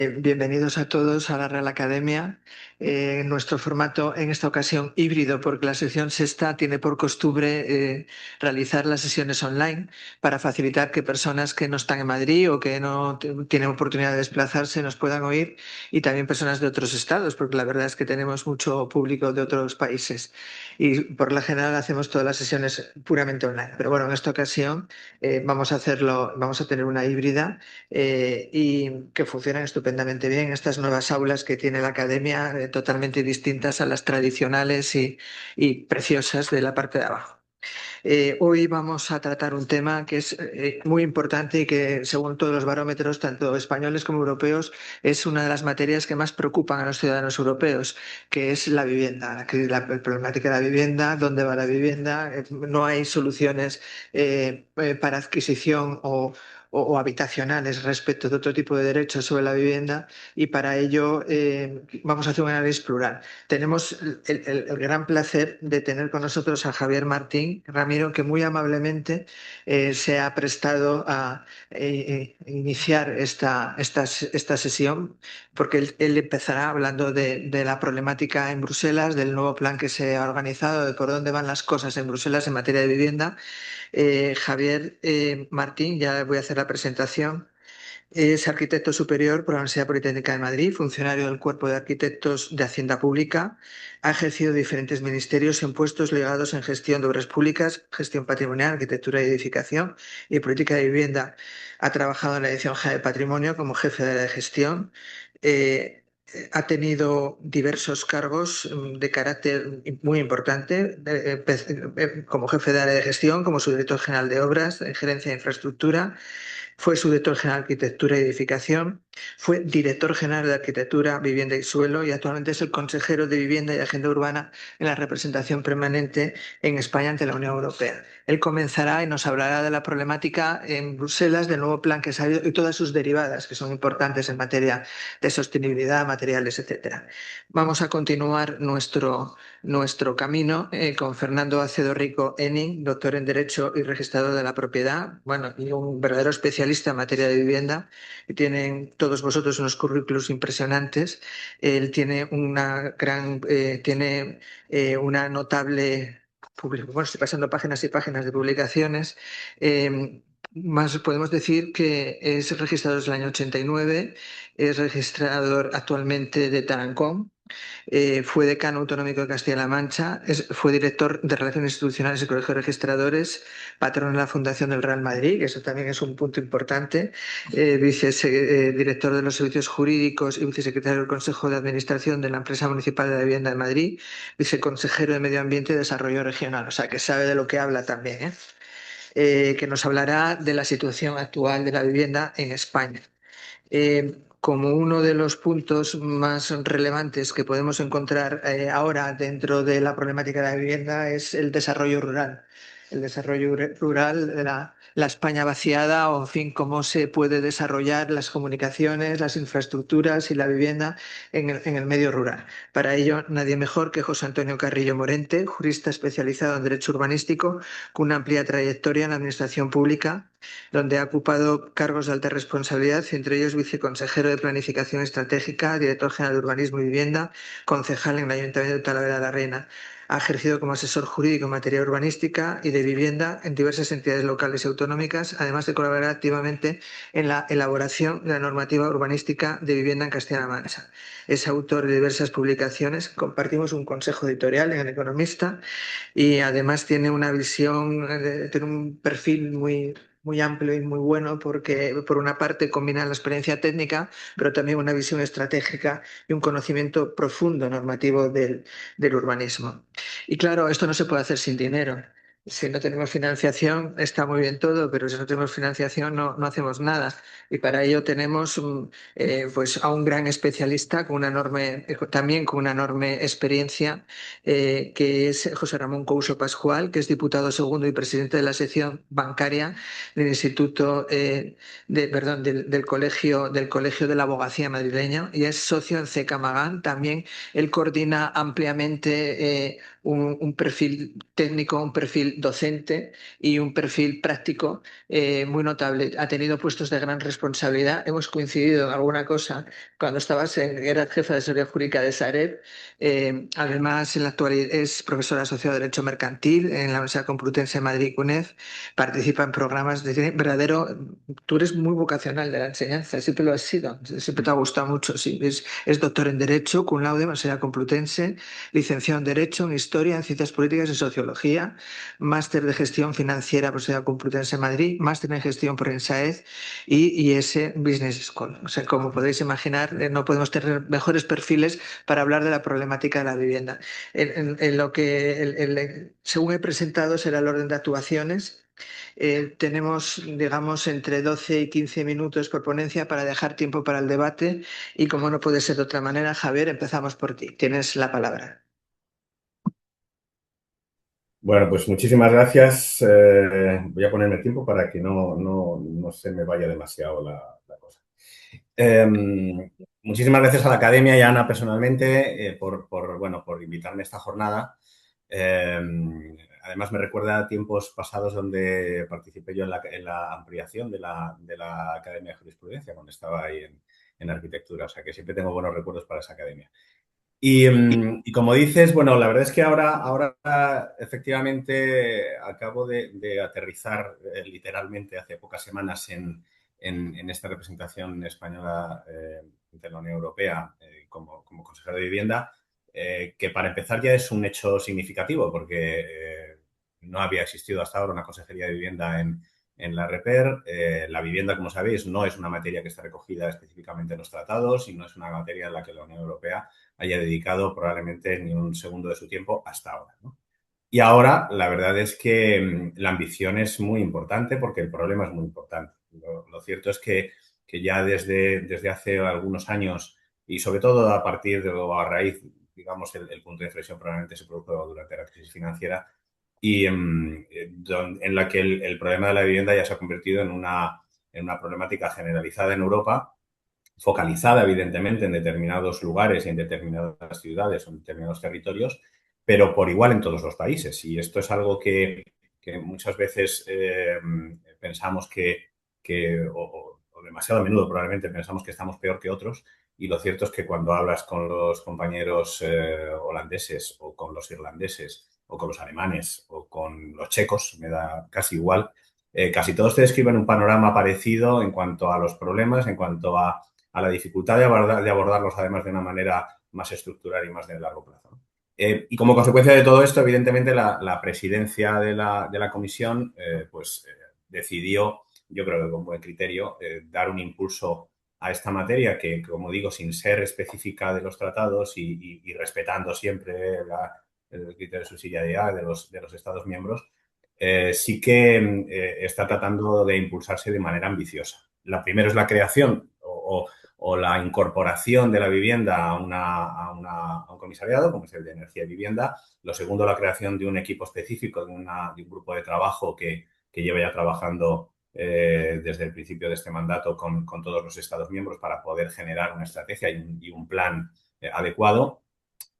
Bienvenidos a todos a la Real Academia. Nuestro formato en esta ocasión híbrido, porque la sección sexta tiene por costumbre realizar las sesiones online para facilitar que personas que no están en Madrid o que no tienen oportunidad de desplazarse nos puedan oír, y también personas de otros estados, porque la verdad es que tenemos mucho público de otros países y por lo general hacemos todas las sesiones puramente online. Pero bueno, en esta ocasión vamos a tener una híbrida y que funcionan estupendamente bien estas nuevas aulas que tiene la academia, totalmente distintas a las tradicionales y preciosas de la parte de abajo. Hoy vamos a tratar un tema que es muy importante y que, según todos los barómetros, tanto españoles como europeos, es una de las materias que más preocupan a los ciudadanos europeos, que es la vivienda, la problemática de la vivienda, dónde va la vivienda. No hay soluciones para adquisición o habitacionales respecto de otro tipo de derechos sobre la vivienda, y para ello vamos a hacer un análisis plural. Tenemos el gran placer de tener con nosotros a Javier Martín Ramiro, que muy amablemente se ha prestado a iniciar esta sesión, porque él empezará hablando de la problemática en Bruselas, del nuevo plan que se ha organizado, de por dónde van las cosas en Bruselas en materia de vivienda. Javier Martín, ya voy a hacer la presentación. Es arquitecto superior por la Universidad Politécnica de Madrid, funcionario del Cuerpo de Arquitectos de Hacienda Pública. Ha ejercido diferentes ministerios en puestos ligados en gestión de obras públicas, gestión patrimonial, arquitectura y edificación y política de vivienda. Ha trabajado en la Dirección General de Patrimonio como jefe de la de gestión. Eh, Ha tenido diversos cargos de carácter muy importante, como jefe de área de gestión, como subdirector general de obras, en gerencia de infraestructura. Fue subdirector general de Arquitectura y Edificación, fue director general de Arquitectura, Vivienda y Suelo, y actualmente es el consejero de Vivienda y Agenda Urbana en la representación permanente en España ante la Unión Europea. Él comenzará y nos hablará de la problemática en Bruselas del nuevo plan que ha salido y todas sus derivadas, que son importantes en materia de sostenibilidad, materiales, etcétera. Vamos a continuar nuestro camino con Fernando Acedo Rico Enning, doctor en Derecho y registrador de la propiedad, bueno, y un verdadero especialista en materia de vivienda. Tienen todos vosotros unos currículos impresionantes. Él tiene una notable bueno, estoy pasando páginas y páginas de publicaciones. Más podemos decir que es registrador desde el año 89, es registrador actualmente de Tarancón. Fue decano autonómico de Castilla-La Mancha, fue director de Relaciones Institucionales y Colegio de Registradores, patrón de la Fundación del Real Madrid, que eso también es un punto importante, director de los servicios jurídicos y vicesecretario del Consejo de Administración de la Empresa Municipal de la Vivienda de Madrid, viceconsejero de Medio Ambiente y Desarrollo Regional, o sea que sabe de lo que habla también, que nos hablará de la situación actual de la vivienda en España. Como uno de los puntos más relevantes que podemos encontrar ahora dentro de la problemática de la vivienda es el desarrollo rural. El desarrollo rural, la España vaciada, o en fin, cómo se puede desarrollar las comunicaciones, las infraestructuras y la vivienda en el medio rural. Para ello, nadie mejor que José Antonio Carrillo Morente, jurista especializado en Derecho Urbanístico, con una amplia trayectoria en la Administración Pública, donde ha ocupado cargos de alta responsabilidad, entre ellos viceconsejero de Planificación Estratégica, director general de Urbanismo y Vivienda, concejal en el Ayuntamiento de Talavera de la Reina. Ha ejercido como asesor jurídico en materia urbanística y de vivienda en diversas entidades locales y autonómicas, además de colaborar activamente en la elaboración de la normativa urbanística de vivienda en Castilla-La Mancha. Es autor de diversas publicaciones, compartimos un consejo editorial en El Economista, y además tiene una visión, tiene un perfil muy amplio y muy bueno, porque por una parte combina la experiencia técnica, pero también una visión estratégica y un conocimiento profundo normativo del urbanismo. Y claro, esto no se puede hacer sin dinero. Si no tenemos financiación, está muy bien todo, pero si no tenemos financiación no hacemos nada. Y para ello tenemos pues a un gran especialista también con una enorme experiencia, que es José Ramón Couso Pascual, que es diputado segundo y presidente de la sección bancaria del Instituto del Colegio de la Abogacía madrileño, y es socio en CK Magán. También él coordina ampliamente un perfil técnico, un perfil perfil docente y un perfil práctico muy notable. Ha tenido puestos de gran responsabilidad. Hemos coincidido en alguna cosa cuando eras jefa de seguridad jurídica de Sareb. Además, en la actualidad es profesora asociada de Derecho Mercantil en la Universidad Complutense de Madrid, CUNEF. Participa en programas de verdadero. Tú eres muy vocacional de la enseñanza, siempre lo has sido, siempre te ha gustado mucho. Sí. Es doctor en Derecho, cum laude, Universidad Complutense, licenciado en Derecho, en Historia, en Ciencias Políticas y Sociología, máster de Gestión Financiera por la Universidad Complutense de Madrid, máster en Gestión por ENSAED y IS Business School. O sea, como podéis imaginar, no podemos tener mejores perfiles para hablar de la problemática de la vivienda. En lo que, según he presentado, será el orden de actuaciones. Tenemos, digamos, entre 12 y 15 minutos por ponencia para dejar tiempo para el debate y, como no puede ser de otra manera, Javier, empezamos por ti. Tienes la palabra. Bueno, pues muchísimas gracias. Voy a ponerme tiempo para que no se me vaya demasiado la cosa. Eh, Muchísimas gracias a la Academia y a Ana personalmente bueno, por invitarme a esta jornada. Eh, Además, me recuerda a tiempos pasados donde participé yo en la ampliación de la Academia de Jurisprudencia, cuando estaba ahí en arquitectura. O sea, que siempre tengo buenos recuerdos para esa academia. Y como dices, bueno, la verdad es que ahora efectivamente acabo de aterrizar literalmente hace pocas semanas en esta representación española de la Unión Europea como consejero de vivienda, que para empezar ya es un hecho significativo porque no había existido hasta ahora una consejería de vivienda en la REPER. La vivienda, como sabéis, no es una materia que está recogida específicamente en los tratados y no es una materia en la que la Unión Europea haya dedicado probablemente ni un segundo de su tiempo hasta ahora, ¿no? Y ahora la verdad es que la ambición es muy importante porque el problema es muy importante. Lo cierto es que ya desde hace algunos años y sobre todo a partir de o a raíz, digamos, el punto de inflexión probablemente se produjo durante la crisis financiera y en la que el problema de la vivienda ya se ha convertido en una problemática generalizada en Europa, focalizada evidentemente en determinados lugares y en determinadas ciudades o en determinados territorios, pero por igual en todos los países. Y esto es algo que muchas veces pensamos o demasiado a menudo probablemente pensamos que estamos peor que otros. Y lo cierto es que cuando hablas con los compañeros holandeses o con los irlandeses o con los alemanes o con los checos, me da casi igual, casi todos te describen un panorama parecido en cuanto a los problemas, en cuanto a la dificultad de abordarlos además de una manera más estructural y más de largo plazo, ¿no? Y como consecuencia de todo esto, evidentemente, la presidencia de la comisión decidió, yo creo que con buen criterio, dar un impulso a esta materia que, como digo, sin ser específica de los tratados y respetando siempre el criterio de subsidiariedad de los Estados miembros, sí que está tratando de impulsarse de manera ambiciosa. La primera es la creación o la incorporación de la vivienda a un comisariado, como es el de energía y vivienda. Lo segundo, la creación de un equipo específico, de un grupo de trabajo que lleva ya trabajando desde el principio de este mandato con todos los Estados miembros para poder generar una estrategia y un plan adecuado.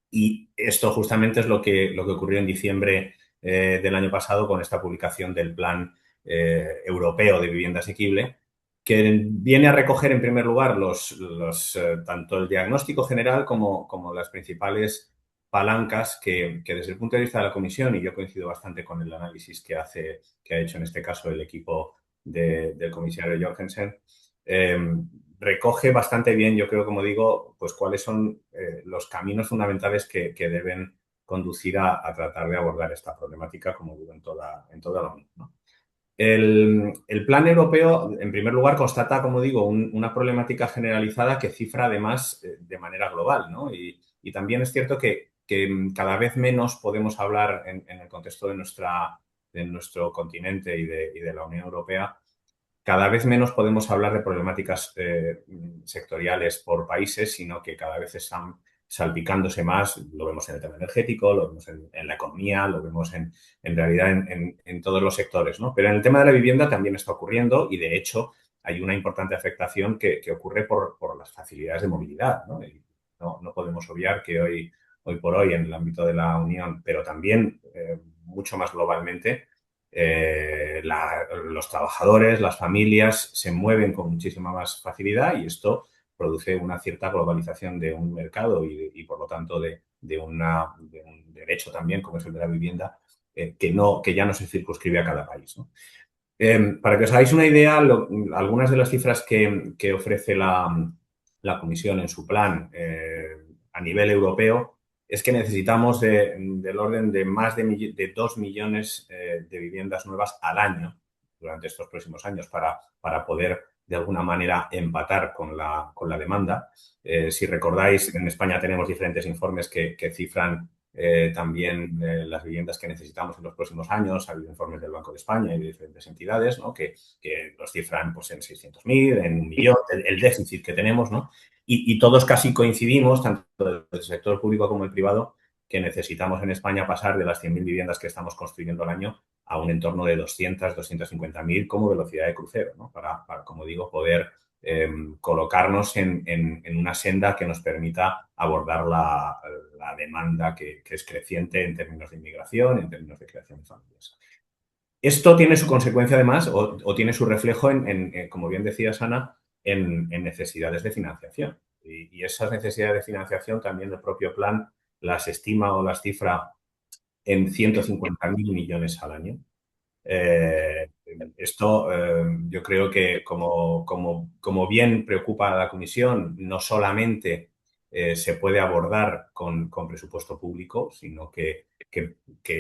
Y esto justamente es lo que ocurrió en diciembre del año pasado con esta publicación del Plan Europeo de Vivienda Asequible, que viene a recoger en primer lugar tanto el diagnóstico general como las principales palancas que desde el punto de vista de la Comisión, y yo coincido bastante con el análisis que ha hecho en este caso el equipo del comisario Jorgensen, eh, recoge bastante bien, yo creo, como digo, pues cuáles son los caminos fundamentales que deben conducir a tratar de abordar esta problemática, como digo, en toda la Unión, ¿no? El plan europeo, en primer lugar, constata, como digo, una problemática generalizada que cifra además de manera global, ¿no? Y también es cierto que cada vez menos podemos hablar en el contexto de nuestro continente y de la Unión Europea. Cada vez menos podemos hablar de problemáticas sectoriales por países, sino que cada vez están salpicándose más. Lo vemos en el tema energético, lo vemos en la economía, lo vemos en realidad en todos los sectores, ¿no? Pero en el tema de la vivienda también está ocurriendo y, de hecho, hay una importante afectación que ocurre por las facilidades de movilidad, ¿no? Y no podemos obviar que hoy por hoy, en el ámbito de la Unión, pero también mucho más globalmente, los trabajadores, las familias se mueven con muchísima más facilidad y esto produce una cierta globalización de un mercado y por lo tanto, de un derecho también, como es el de la vivienda, que ya no se circunscribe a cada país, ¿no? Para que os hagáis una idea, algunas de las cifras que ofrece la Comisión en su plan a nivel europeo es que necesitamos del orden de más de 2 millones de viviendas nuevas al año durante estos próximos años para poder, de alguna manera, empatar con la demanda. Si recordáis, en España tenemos diferentes informes que cifran también las viviendas que necesitamos en los próximos años. Ha habido informes del Banco de España y de diferentes entidades, ¿no? que los cifran pues, en 600.000, en 1 millón, el déficit que tenemos, ¿no? Y todos casi coincidimos, tanto del sector público como el privado, que necesitamos en España pasar de las 100.000 viviendas que estamos construyendo al año a un entorno de 200.000, 250.000 como velocidad de crucero, ¿no? Para, como digo, poder colocarnos en una senda que nos permita abordar la demanda que es creciente en términos de inmigración, en términos de creación de familias. Esto tiene su consecuencia, además, o tiene su reflejo como bien decía Ana, en necesidades de financiación. Y esas necesidades de financiación también el propio plan las estima o las cifra en 150.000 millones al año. Eh, Esto yo creo que como bien preocupa a la Comisión, no solamente se puede abordar con presupuesto público, sino que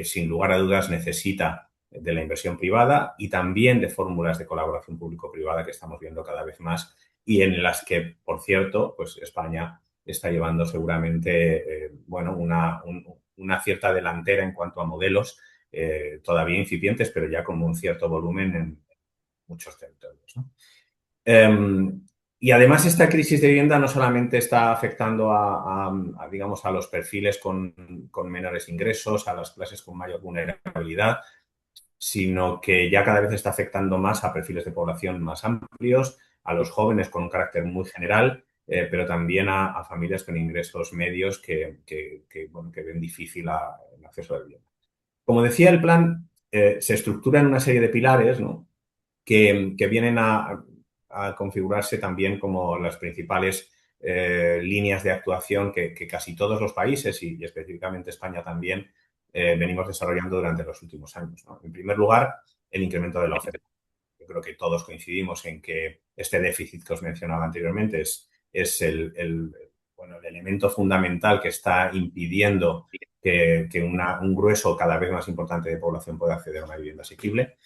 sin lugar a dudas necesita de la inversión privada y también de fórmulas de colaboración público-privada que estamos viendo cada vez más y en las que, por cierto, pues España está llevando seguramente bueno, una cierta delantera en cuanto a modelos todavía incipientes, pero ya con un cierto volumen en muchos territorios, ¿no? Y además esta crisis de vivienda no solamente está afectando digamos, a los perfiles con menores ingresos, a las clases con mayor vulnerabilidad, sino que ya cada vez está afectando más a perfiles de población más amplios, a los jóvenes con un carácter muy general, pero también a familias con ingresos medios bueno, que ven difícil el acceso a la vivienda. Como decía, el plan se estructura en una serie de pilares, ¿no? que vienen a configurarse también como las principales líneas de actuación que casi todos los países y específicamente España también venimos desarrollando durante los últimos años, ¿no? En primer lugar, el incremento de la oferta. Yo creo que todos coincidimos en que este déficit que os mencionaba anteriormente es bueno, el elemento fundamental que está impidiendo que un grueso cada vez más importante de población pueda acceder a una vivienda asequible.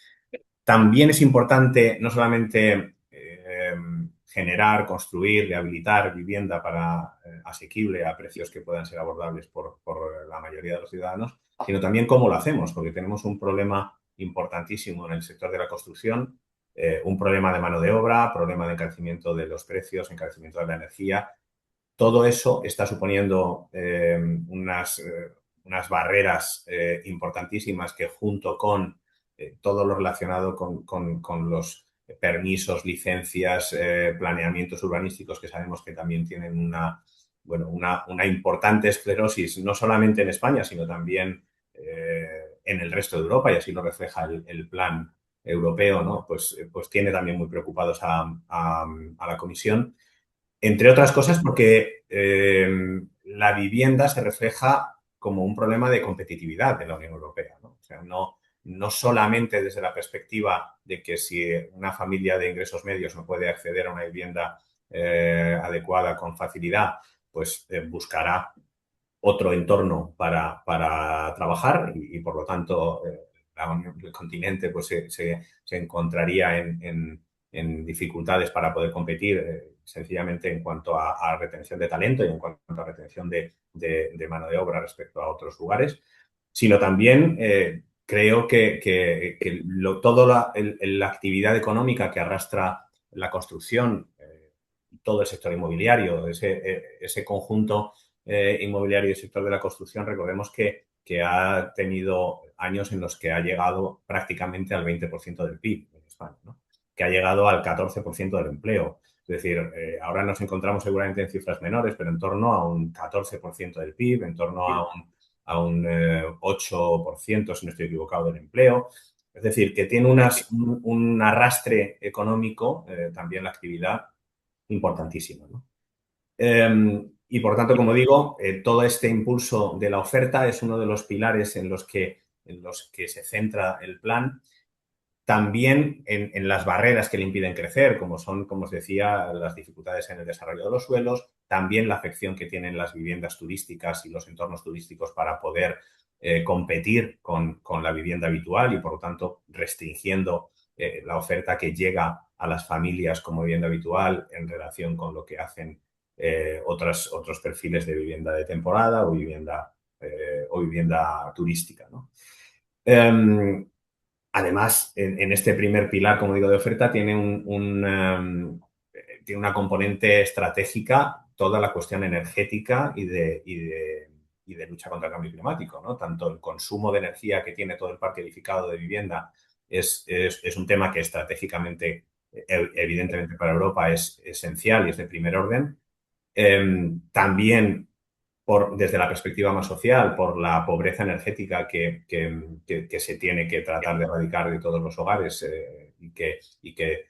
También es importante no solamente generar, construir, rehabilitar vivienda asequible a precios que puedan ser abordables por la mayoría de los ciudadanos, sino también cómo lo hacemos, porque tenemos un problema importantísimo en el sector de la construcción, un problema de mano de obra, problema de encarecimiento de los precios, encarecimiento de la energía. Todo eso está suponiendo unas barreras importantísimas que junto con todo lo relacionado con los permisos, licencias, planeamientos urbanísticos que sabemos que también tienen bueno, una importante esclerosis, no solamente en España, sino también en el resto de Europa, y así lo refleja el plan europeo, ¿no? Pues tiene también muy preocupados a la Comisión. Entre otras cosas porque la vivienda se refleja como un problema de competitividad de la Unión Europea, ¿no? O sea, no solamente desde la perspectiva de que si una familia de ingresos medios no puede acceder a una vivienda adecuada con facilidad, pues buscará otro entorno para trabajar y, por lo tanto, el continente pues, se encontraría en dificultades para poder competir sencillamente en cuanto a retención de talento y en cuanto a retención de mano de obra respecto a otros lugares, sino también creo que toda la actividad económica que arrastra la construcción, todo el sector inmobiliario, ese conjunto inmobiliario y el sector de la construcción, recordemos que ha tenido años en los que ha llegado prácticamente al 20% del PIB en España, ¿no? Que ha llegado al 14% del empleo. Es decir, ahora nos encontramos seguramente en cifras menores, pero en torno a un 14% del PIB, en torno a un 8%, si no estoy equivocado, del empleo. Es decir, que tiene un arrastre económico, también la actividad, importantísimo, ¿no? Y por tanto, como digo, todo este impulso de la oferta es uno de los pilares en los que se centra el plan. También en las barreras que le impiden crecer, como son, como os decía, las dificultades en el desarrollo de los suelos, también la afección que tienen las viviendas turísticas y los entornos turísticos para poder competir con la vivienda habitual y, por lo tanto, restringiendo la oferta que llega a las familias como vivienda habitual en relación con lo que hacen otros perfiles de vivienda de temporada o vivienda turística, ¿no? Um, Además, en este primer pilar, como digo, de oferta, tiene una componente estratégica, toda la cuestión energética y de lucha contra el cambio climático, ¿no? Tanto el consumo de energía que tiene todo el parque edificado de vivienda es un tema que estratégicamente, evidentemente para Europa, es esencial y es de primer orden. También desde la perspectiva más social, por la pobreza energética que se tiene que tratar de erradicar de todos los hogares y que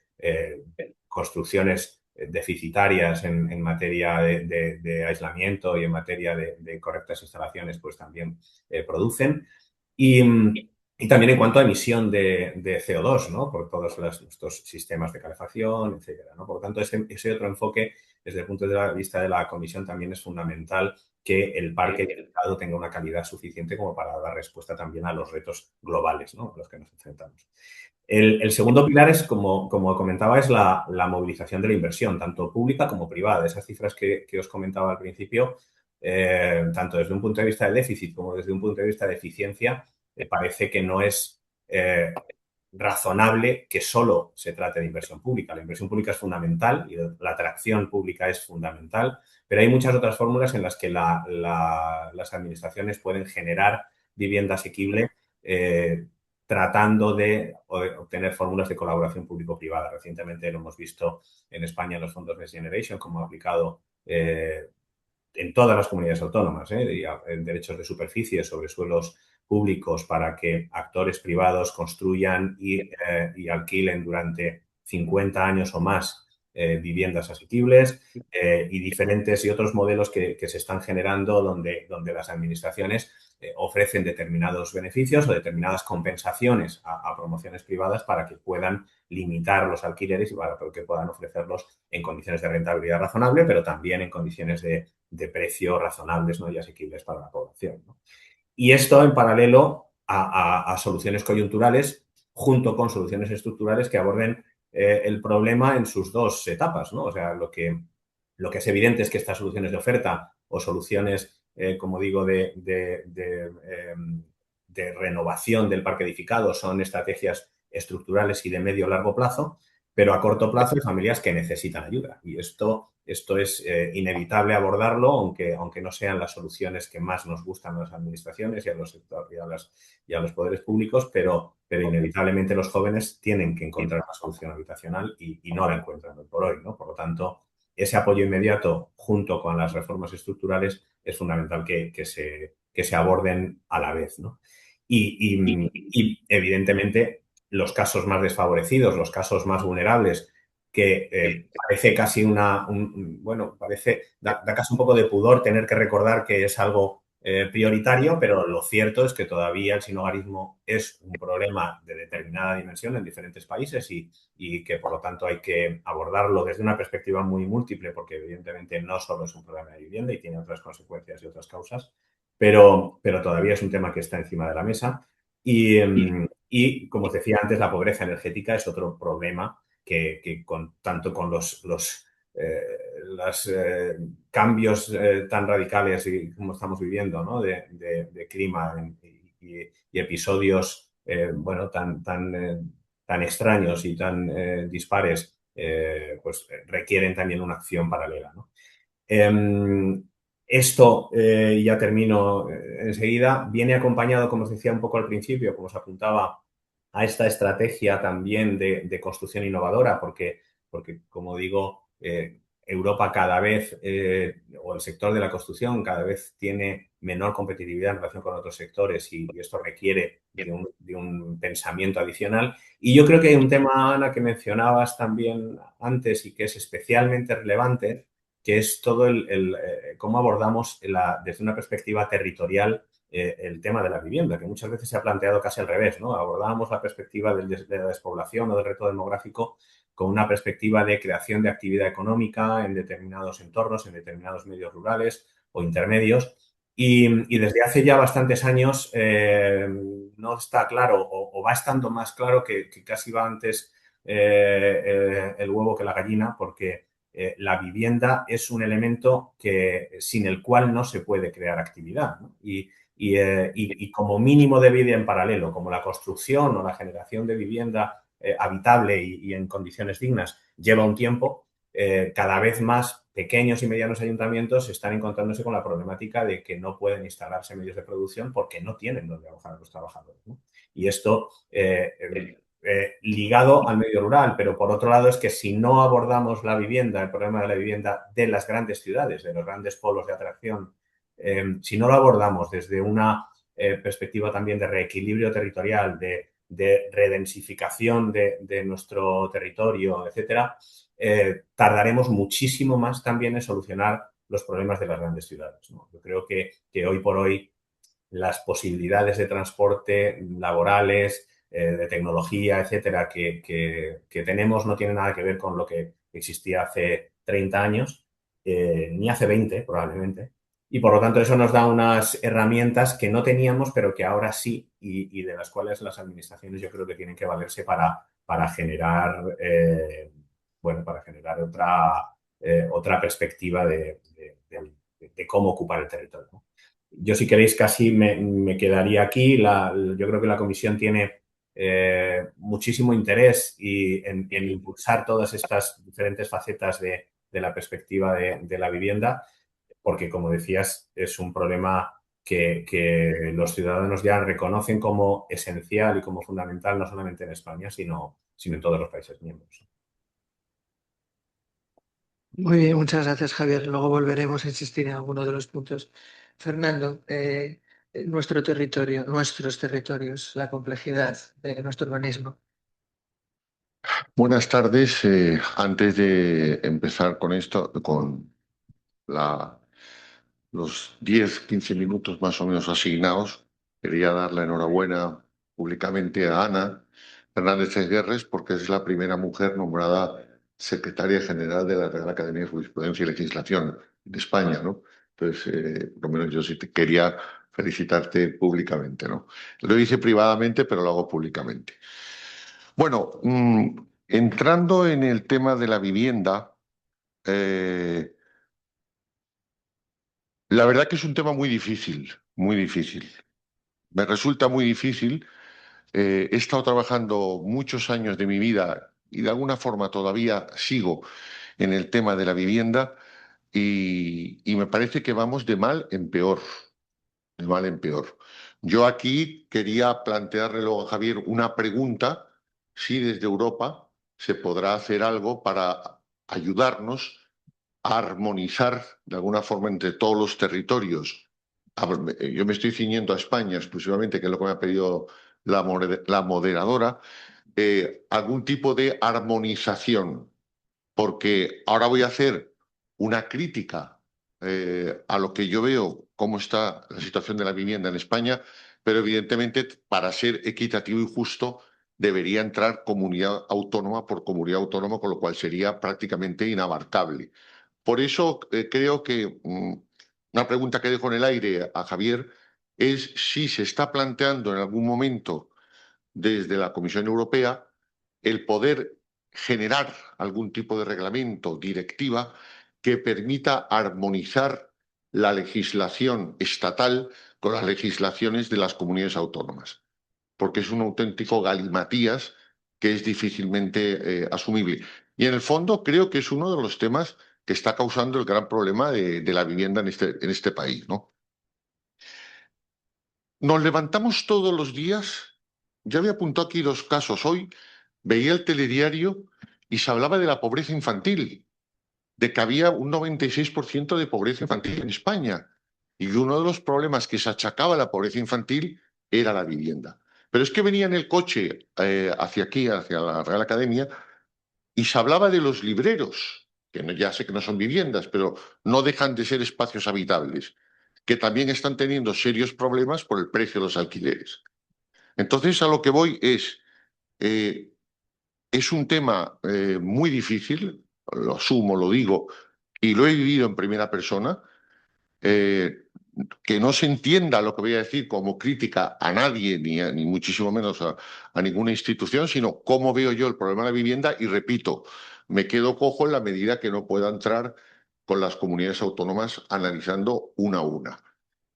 construcciones deficitarias en materia de aislamiento y en materia de correctas instalaciones, pues también producen. Y, y también en cuanto a emisión de CO2, ¿no? Por todos estos sistemas de calefacción, etcétera, ¿no? Por lo tanto, ese otro enfoque, desde el punto de vista de la Comisión, también es fundamental que el parque edificado tenga una calidad suficiente como para dar respuesta también a los retos globales, ¿no?, a los que nos enfrentamos. El segundo pilar es, como comentaba, es la movilización de la inversión, tanto pública como privada. Esas cifras que os comentaba al principio, tanto desde un punto de vista de déficit como desde un punto de vista de eficiencia, parece que no es razonable que solo se trate de inversión pública. La inversión pública es fundamental y la atracción pública es fundamental, pero hay muchas otras fórmulas en las que las administraciones pueden generar vivienda asequible tratando de obtener fórmulas de colaboración público-privada. Recientemente lo hemos visto en España en los fondos Next Generation, como ha aplicado en todas las comunidades autónomas, en derechos de superficie sobre suelos públicos para que actores privados construyan y alquilen durante 50 años o más viviendas asequibles y diferentes y otros modelos que se están generando donde las administraciones ofrecen determinados beneficios o determinadas compensaciones a promociones privadas para que puedan limitar los alquileres y para que puedan ofrecerlos en condiciones de rentabilidad razonable, pero también en condiciones de precio razonables, ¿no?, y asequibles para la población, ¿no? Y esto en paralelo a soluciones coyunturales junto con soluciones estructurales que aborden el problema en sus dos etapas, ¿no? O sea, lo que es evidente es que estas soluciones de oferta o soluciones, como digo, de renovación del parque edificado son estrategias estructurales y de medio-largo plazo, pero a corto plazo hay familias que necesitan ayuda. Y esto es inevitable abordarlo, aunque no sean las soluciones que más nos gustan a las administraciones y a los sectores y a los poderes públicos, pero inevitablemente los jóvenes tienen que encontrar una solución habitacional y no la encuentran hoy por hoy, ¿no? Por lo tanto, ese apoyo inmediato junto con las reformas estructurales es fundamental que se aborden a la vez, ¿no? Y evidentemente los casos más desfavorecidos, los casos más vulnerables, que parece casi da casi un poco de pudor tener que recordar que es algo prioritario, pero lo cierto es que todavía el sinhogarismo es un problema de determinada dimensión en diferentes países y que, por lo tanto, hay que abordarlo desde una perspectiva muy múltiple, porque evidentemente no solo es un problema de vivienda y tiene otras consecuencias y otras causas, pero todavía es un tema que está encima de la mesa. Y como os decía antes, la pobreza energética es otro problema que tanto con los cambios tan radicales y como estamos viviendo, ¿no?, de clima y episodios tan extraños y tan dispares, pues requieren también una acción paralela, ¿no? Esto, ya termino enseguida, viene acompañado, como os decía un poco al principio, como os apuntaba, a esta estrategia también de construcción innovadora, porque como digo, Europa cada vez, o el sector de la construcción cada vez tiene menor competitividad en relación con otros sectores y esto requiere de un pensamiento adicional. Y yo creo que hay un tema, Ana, que mencionabas también antes y que es especialmente relevante, que es todo cómo abordamos desde una perspectiva territorial el tema de la vivienda, que muchas veces se ha planteado casi al revés, ¿no? Abordábamos la perspectiva de la despoblación o del reto demográfico con una perspectiva de creación de actividad económica en determinados entornos, en determinados medios rurales o intermedios. Y desde hace ya bastantes años no está claro o va estando más claro que casi va antes el huevo que la gallina, porque la vivienda es un elemento sin el cual no se puede crear actividad, ¿no? Y como mínimo de vida en paralelo, como la construcción o la generación de vivienda habitable y en condiciones dignas lleva un tiempo, cada vez más pequeños y medianos ayuntamientos están encontrándose con la problemática de que no pueden instalarse medios de producción porque no tienen donde alojar a los trabajadores, ¿no? Y esto ligado al medio rural, pero por otro lado es que si no abordamos la vivienda, el problema de la vivienda de las grandes ciudades, de los grandes polos de atracción, si no lo abordamos desde una perspectiva también de reequilibrio territorial, de redensificación de nuestro territorio, etcétera, tardaremos muchísimo más también en solucionar los problemas de las grandes ciudades, ¿no? Yo creo que hoy por hoy las posibilidades de transporte laborales, de tecnología, etcétera, que tenemos no tienen nada que ver con lo que existía hace 30 años, ni hace 20 probablemente. Y por lo tanto eso nos da unas herramientas que no teníamos, pero que ahora sí, y de las cuales las administraciones yo creo que tienen que valerse para generar, bueno, para generar otra perspectiva de cómo ocupar el territorio, ¿no? Yo, si queréis, casi me quedaría aquí. Yo creo que la comisión tiene muchísimo interés en impulsar todas estas diferentes facetas de la perspectiva de la vivienda, porque, como decías, es un problema que los ciudadanos ya reconocen como esencial y como fundamental, no solamente en España, sino en todos los países miembros. Muy bien, muchas gracias, Javier. Luego volveremos a insistir en alguno de los puntos. Fernando, nuestros territorios, la complejidad de nuestro urbanismo. Buenas tardes. Antes de empezar con esto, con la, los 10, 15 minutos más o menos asignados, quería dar la enhorabuena públicamente a Ana Fernández Esguerres porque es la primera mujer nombrada secretaria general de la Real Academia de Jurisprudencia y Legislación de España, ¿no? Entonces, por lo menos yo sí te quería felicitarte públicamente, ¿no? Lo hice privadamente, pero lo hago públicamente. Bueno, entrando en el tema de la vivienda, eh, la verdad que es un tema muy difícil, muy difícil. Me resulta muy difícil. He estado trabajando muchos años de mi vida y de alguna forma todavía sigo en el tema de la vivienda y me parece que vamos de mal en peor, de mal en peor. Yo aquí quería plantearle luego a Javier una pregunta, si desde Europa se podrá hacer algo para ayudarnos a armonizar de alguna forma entre todos los territorios. Yo me estoy ciñendo a España exclusivamente, que es lo que me ha pedido la moderadora, algún tipo de armonización, porque ahora voy a hacer una crítica a lo que yo veo, cómo está la situación de la vivienda en España, pero evidentemente para ser equitativo y justo debería entrar comunidad autónoma por comunidad autónoma, con lo cual sería prácticamente inabarcable. Por eso creo que una pregunta que dejo en el aire a Javier es si se está planteando en algún momento desde la Comisión Europea el poder generar algún tipo de reglamento, directiva, que permita armonizar la legislación estatal con las legislaciones de las comunidades autónomas, porque es un auténtico galimatías que es difícilmente asumible. Y en el fondo creo que es uno de los temas que está causando el gran problema de la vivienda en este país, ¿no? Nos levantamos todos los días, ya había apuntado aquí los casos hoy, veía el telediario y se hablaba de la pobreza infantil. de que había un 96% de pobreza infantil en España y uno de los problemas que se achacaba a la pobreza infantil era la vivienda. Pero es que venía en el coche hacia aquí, hacia la Real Academia, y se hablaba de los libreros, que ya sé que no son viviendas, pero no dejan de ser espacios habitables, que también están teniendo serios problemas por el precio de los alquileres. Entonces, a lo que voy es un tema muy difícil, lo asumo, lo digo, y lo he vivido en primera persona. eh, que no se entienda lo que voy a decir como crítica a nadie, ni muchísimo menos a ninguna institución, sino cómo veo yo el problema de la vivienda y repito, me quedo cojo en la medida que no pueda entrar con las comunidades autónomas analizando una a una.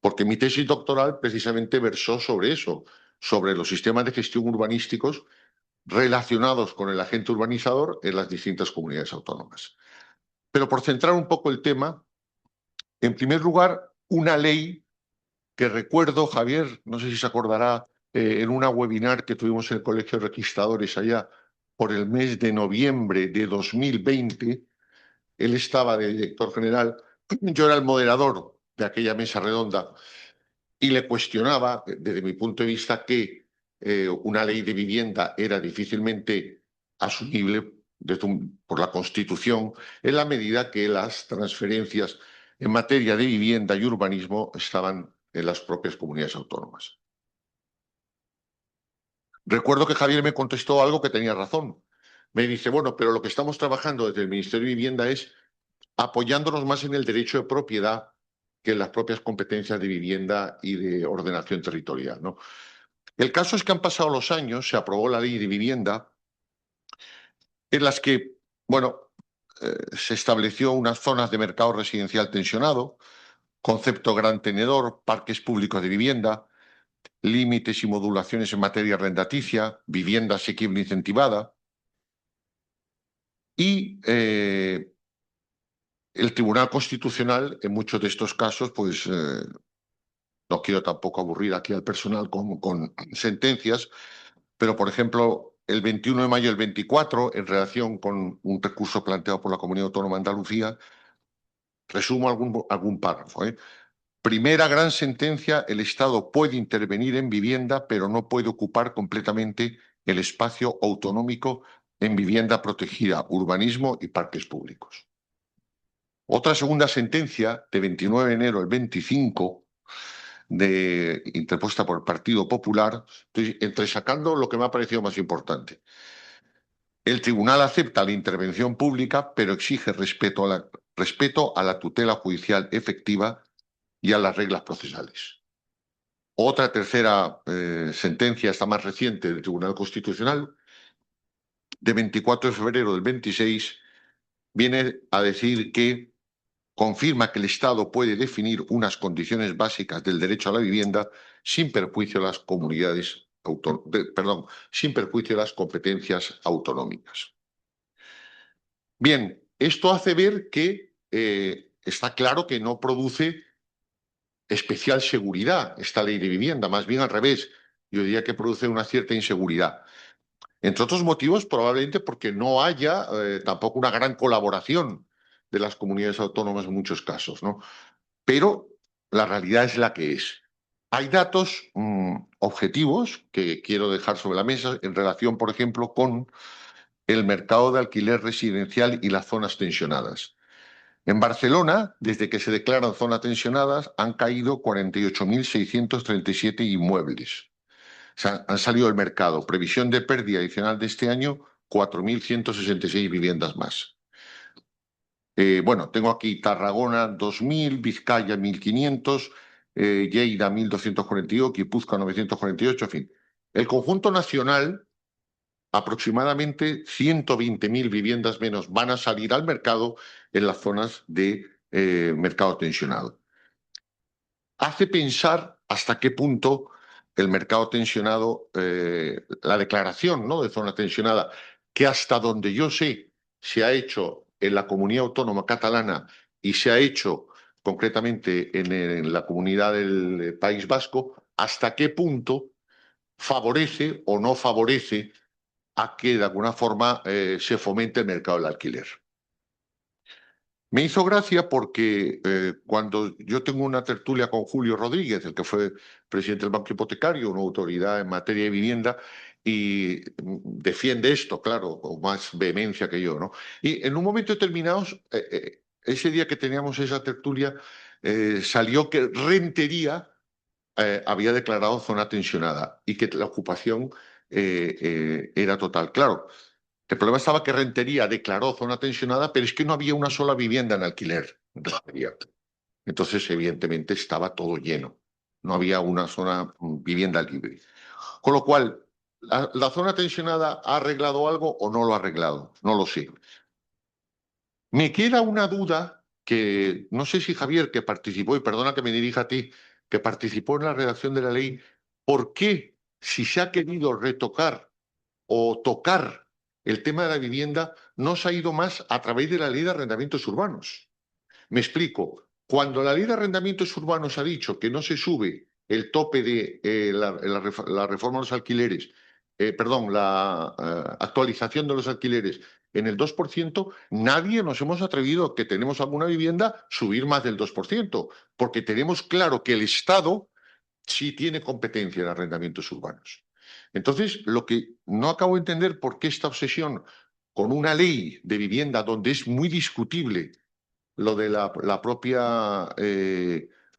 Porque mi tesis doctoral precisamente versó sobre eso, sobre los sistemas de gestión urbanísticos relacionados con el agente urbanizador en las distintas comunidades autónomas. Pero por centrar un poco el tema, en primer lugar, una ley que recuerdo, Javier, no sé si se acordará, en una webinar que tuvimos en el Colegio de Registradores allá por el mes de noviembre de 2020, él estaba de director general, yo era el moderador de aquella mesa redonda y le cuestionaba, desde mi punto de vista, que una ley de vivienda era difícilmente asumible por la Constitución en la medida que las transferencias en materia de vivienda y urbanismo estaban en las propias comunidades autónomas. Recuerdo que Javier me contestó algo que tenía razón. Me dice, bueno, pero lo que estamos trabajando desde el Ministerio de Vivienda es apoyándonos más en el derecho de propiedad que en las propias competencias de vivienda y de ordenación territorial, ¿no? El caso es que han pasado los años, se aprobó la ley de vivienda, en las que, bueno, se estableció unas zonas de mercado residencial tensionado, concepto gran tenedor, parques públicos de vivienda, límites y modulaciones en materia arrendaticia, vivienda asequible incentivada, y el Tribunal Constitucional, en muchos de estos casos, pues no quiero tampoco aburrir aquí al personal con sentencias, pero por ejemplo, el 21 de mayo del 24, en relación con un recurso planteado por la Comunidad Autónoma de Andalucía, resumo algún párrafo. Primera gran sentencia, el Estado puede intervenir en vivienda, pero no puede ocupar completamente el espacio autonómico en vivienda protegida, urbanismo y parques públicos. Otra segunda sentencia, de 29 de enero del 25, interpuesta por el Partido Popular, estoy entresacando lo que me ha parecido más importante. El tribunal acepta la intervención pública, pero exige respeto a la tutela judicial efectiva y a las reglas procesales. Otra tercera sentencia, esta más reciente del Tribunal Constitucional, de 24 de febrero del 26, viene a decir que confirma que el Estado puede definir unas condiciones básicas del derecho a la vivienda sin perjuicio de las sin perjuicio de las competencias autonómicas. Bien, esto hace ver que está claro que no produce especial seguridad esta ley de vivienda, más bien al revés, yo diría que produce una cierta inseguridad. Entre otros motivos, probablemente porque no haya tampoco una gran colaboración de las comunidades autónomas en muchos casos, ¿no? Pero la realidad es la que es. Hay datos objetivos que quiero dejar sobre la mesa en relación, por ejemplo, con el mercado de alquiler residencial y las zonas tensionadas. En Barcelona, desde que se declaran zonas tensionadas, han caído 48.637 inmuebles. O sea, han salido del mercado. Previsión de pérdida adicional de este año, 4.166 viviendas más. Bueno, tengo aquí Tarragona 2.000, Vizcaya 1.500, Lleida 1.248, Guipúzcoa 948, en fin. El conjunto nacional, aproximadamente 120.000 viviendas menos van a salir al mercado en las zonas de mercado tensionado. Hace pensar hasta qué punto el mercado tensionado, la declaración, ¿no?, de zona tensionada, que hasta donde yo sé se ha hecho en la comunidad autónoma catalana y se ha hecho concretamente en la comunidad del País Vasco, hasta qué punto favorece o no favorece a que de alguna forma se fomente el mercado del alquiler. Me hizo gracia porque cuando yo tengo una tertulia con Julio Rodríguez, el que fue presidente del Banco Hipotecario, una autoridad en materia de vivienda, y defiende esto, claro, con más vehemencia que yo, ¿no? Y en un momento determinado, ese día que teníamos esa tertulia, salió que Rentería había declarado zona tensionada y que la ocupación era total. Claro, el problema estaba que Rentería declaró zona tensionada, pero es que no había una sola vivienda en alquiler en Rentería. Entonces, evidentemente, estaba todo lleno. No había una zona vivienda libre. Con lo cual, ¿la zona tensionada ha arreglado algo o no lo ha arreglado? No lo sé. Me queda una duda que no sé si Javier, que participó, y perdona que me dirija a ti, que participó en la redacción de la ley, ¿por qué, si se ha querido retocar o tocar el tema de la vivienda, no se ha ido más a través de la ley de arrendamientos urbanos? Me explico. Cuando la ley de arrendamientos urbanos ha dicho que no se sube el tope de la reforma de los alquileres, perdón, la actualización de los alquileres en el 2%, nadie nos hemos atrevido, que tenemos alguna vivienda, subir más del 2%, porque tenemos claro que el Estado sí tiene competencia en arrendamientos urbanos. Entonces, lo que no acabo de entender por qué esta obsesión con una ley de vivienda donde es muy discutible lo de la propia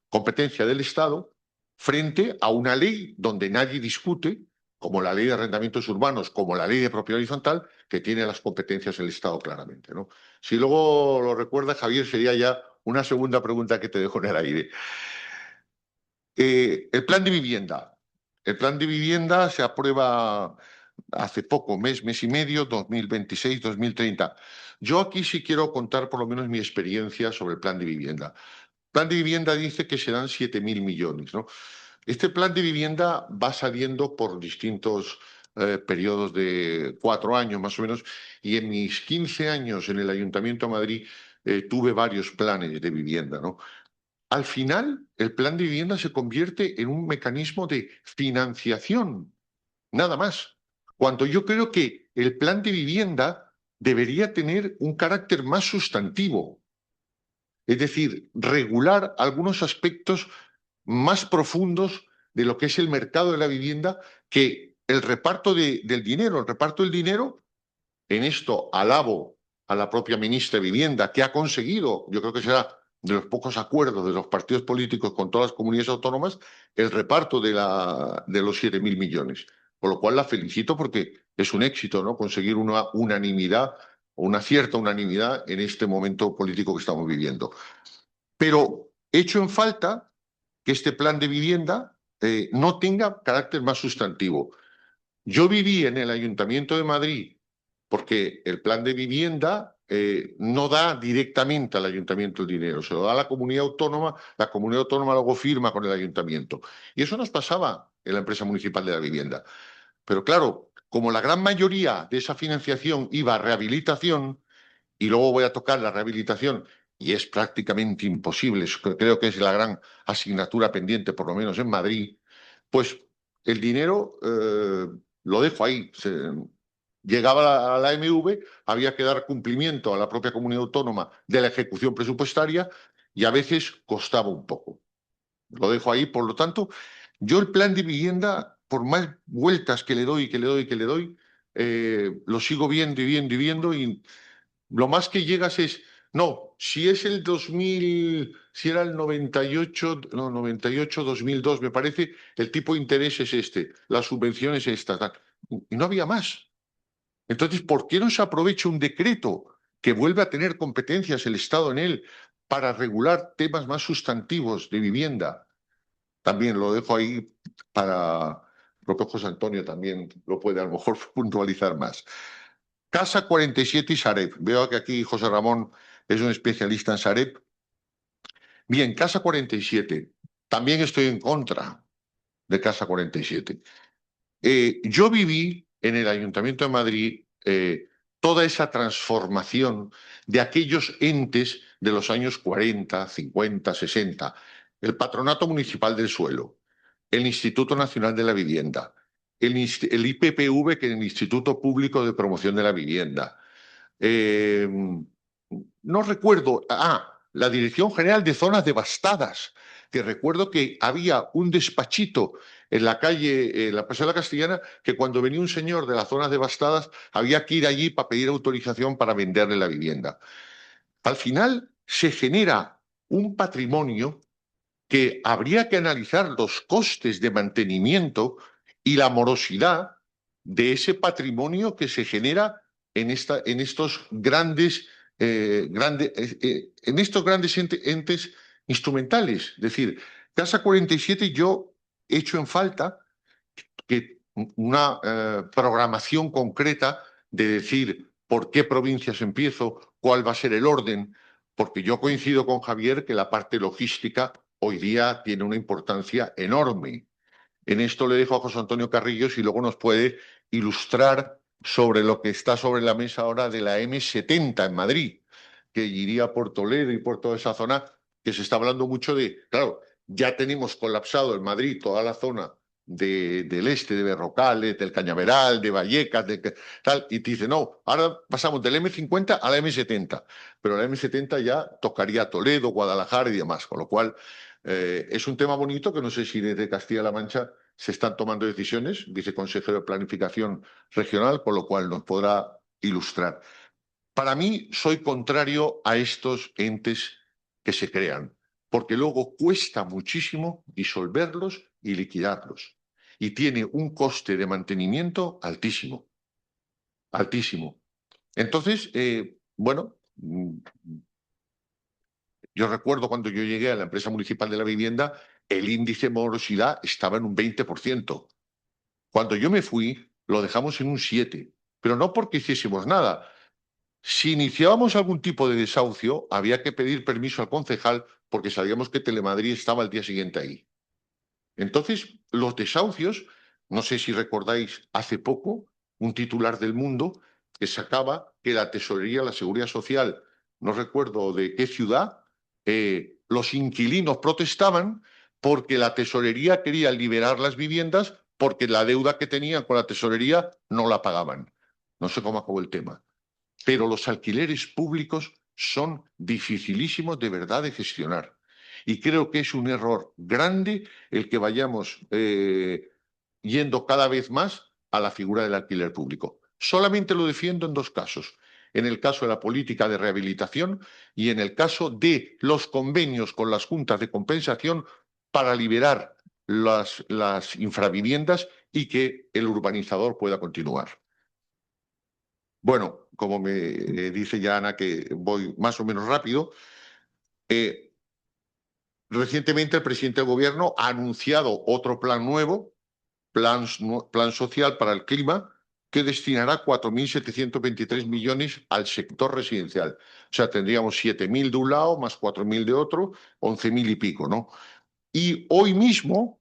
competencia del Estado frente a una ley donde nadie discute, como la ley de arrendamientos urbanos, como la ley de propiedad horizontal, que tiene las competencias del Estado claramente, ¿no? Si luego lo recuerda, Javier, sería ya una segunda pregunta que te dejo en el aire. El plan de vivienda. El plan de vivienda se aprueba hace poco, mes y medio, 2026-2030. Yo aquí sí quiero contar por lo menos mi experiencia sobre el plan de vivienda. El plan de vivienda dice que serán 7.000 millones, ¿no? Este plan de vivienda va saliendo por distintos periodos de 4 años más o menos, y en mis 15 años en el Ayuntamiento de Madrid tuve varios planes de vivienda, ¿no? Al final, el plan de vivienda se convierte en un mecanismo de financiación, nada más. Cuando yo creo que el plan de vivienda debería tener un carácter más sustantivo, es decir, regular algunos aspectos más profundos de lo que es el mercado de la vivienda que el reparto del dinero. El reparto del dinero, en esto alabo a la propia ministra de Vivienda, que ha conseguido, yo creo que será de los pocos acuerdos de los partidos políticos con todas las comunidades autónomas, el reparto de los 7.000 millones. Por lo cual la felicito porque es un éxito, ¿no? Conseguir una unanimidad, una cierta unanimidad en este momento político que estamos viviendo. Pero echo en falta que este plan de vivienda no tenga carácter más sustantivo. Yo viví en el Ayuntamiento de Madrid porque el plan de vivienda no da directamente al ayuntamiento el dinero, se lo da a la comunidad autónoma luego firma con el ayuntamiento. Y eso nos pasaba en la empresa municipal de la vivienda. Pero claro, como la gran mayoría de esa financiación iba a rehabilitación, y luego voy a tocar la rehabilitación, y es prácticamente imposible, creo que es la gran asignatura pendiente, por lo menos en Madrid, pues el dinero lo dejo ahí. Llegaba a la AMV, había que dar cumplimiento a la propia comunidad autónoma de la ejecución presupuestaria y a veces costaba un poco. Lo dejo ahí, por lo tanto, yo el plan de vivienda, por más vueltas que le doy, lo sigo viendo y viendo y viendo, y lo más que llegas es, no, si es el 2000, si era el 98, no, 98, 2002, me parece, el tipo de interés es este, la subvención es esta, tal. Y no había más. Entonces, ¿por qué no se aprovecha un decreto que vuelve a tener competencias el Estado en él para regular temas más sustantivos de vivienda? También lo dejo ahí para el propio José Antonio, también lo puede a lo mejor puntualizar más. Casa 47 y Sareb. Veo que aquí José Ramón es un especialista en Sareb. Bien, Casa 47. También estoy en contra de Casa 47. Yo viví en el Ayuntamiento de Madrid toda esa transformación de aquellos entes de los años 40, 50, 60. El Patronato Municipal del Suelo, el Instituto Nacional de la Vivienda, el IPPV, que es el Instituto Público de Promoción de la Vivienda, no recuerdo, la Dirección General de Zonas Devastadas, que recuerdo que había un despachito en la calle, en la Paseo Castellana, que cuando venía un señor de las zonas devastadas había que ir allí para pedir autorización para venderle la vivienda. Al final se genera un patrimonio que habría que analizar los costes de mantenimiento y la morosidad de ese patrimonio que se genera en estos grandes, entes instrumentales. Es decir, Casa 47 yo he hecho en falta que una programación concreta de decir por qué provincias empiezo, cuál va a ser el orden, porque yo coincido con Javier que la parte logística hoy día tiene una importancia enorme. En esto le dejo a José Antonio Carrillo si luego nos puede ilustrar sobre lo que está sobre la mesa ahora de la M70 en Madrid, que iría por Toledo y por toda esa zona, que se está hablando mucho de, claro, ya tenemos colapsado en Madrid toda la zona del este, de Berrocales, del Cañaveral, de Vallecas, tal, y te dice, no, ahora pasamos del M50 a la M70, pero la M70 ya tocaría Toledo, Guadalajara y demás, con lo cual es un tema bonito que no sé si desde Castilla-La Mancha se están tomando decisiones, viceconsejero de Planificación Regional, por lo cual nos podrá ilustrar. Para mí, soy contrario a estos entes que se crean, porque luego cuesta muchísimo disolverlos y liquidarlos. Y tiene un coste de mantenimiento altísimo, altísimo. Entonces, bueno, yo recuerdo cuando yo llegué a la empresa municipal de la vivienda, el índice de morosidad estaba en un 20%. Cuando yo me fui, lo dejamos en un 7%, pero no porque hiciésemos nada. Si iniciábamos algún tipo de desahucio, había que pedir permiso al concejal porque sabíamos que Telemadrid estaba al día siguiente ahí. Entonces, los desahucios, no sé si recordáis hace poco un titular del Mundo que sacaba que la Tesorería, la Seguridad Social, no recuerdo de qué ciudad, los inquilinos protestaban porque la Tesorería quería liberar las viviendas porque la deuda que tenían con la Tesorería no la pagaban. No sé cómo acabó el tema. Pero los alquileres públicos son dificilísimos de verdad de gestionar. Y creo que es un error grande el que vayamos yendo cada vez más a la figura del alquiler público. Solamente lo defiendo en dos casos. En el caso de la política de rehabilitación y en el caso de los convenios con las juntas de compensación para liberar las infraviviendas y que el urbanizador pueda continuar. Bueno, como me dice ya Ana que voy más o menos rápido, recientemente el presidente del gobierno ha anunciado otro plan nuevo, plan social para el clima, que destinará 4.723 millones al sector residencial. O sea, tendríamos 7.000 de un lado más 4.000 de otro, 11.000 y pico, ¿no? Y hoy mismo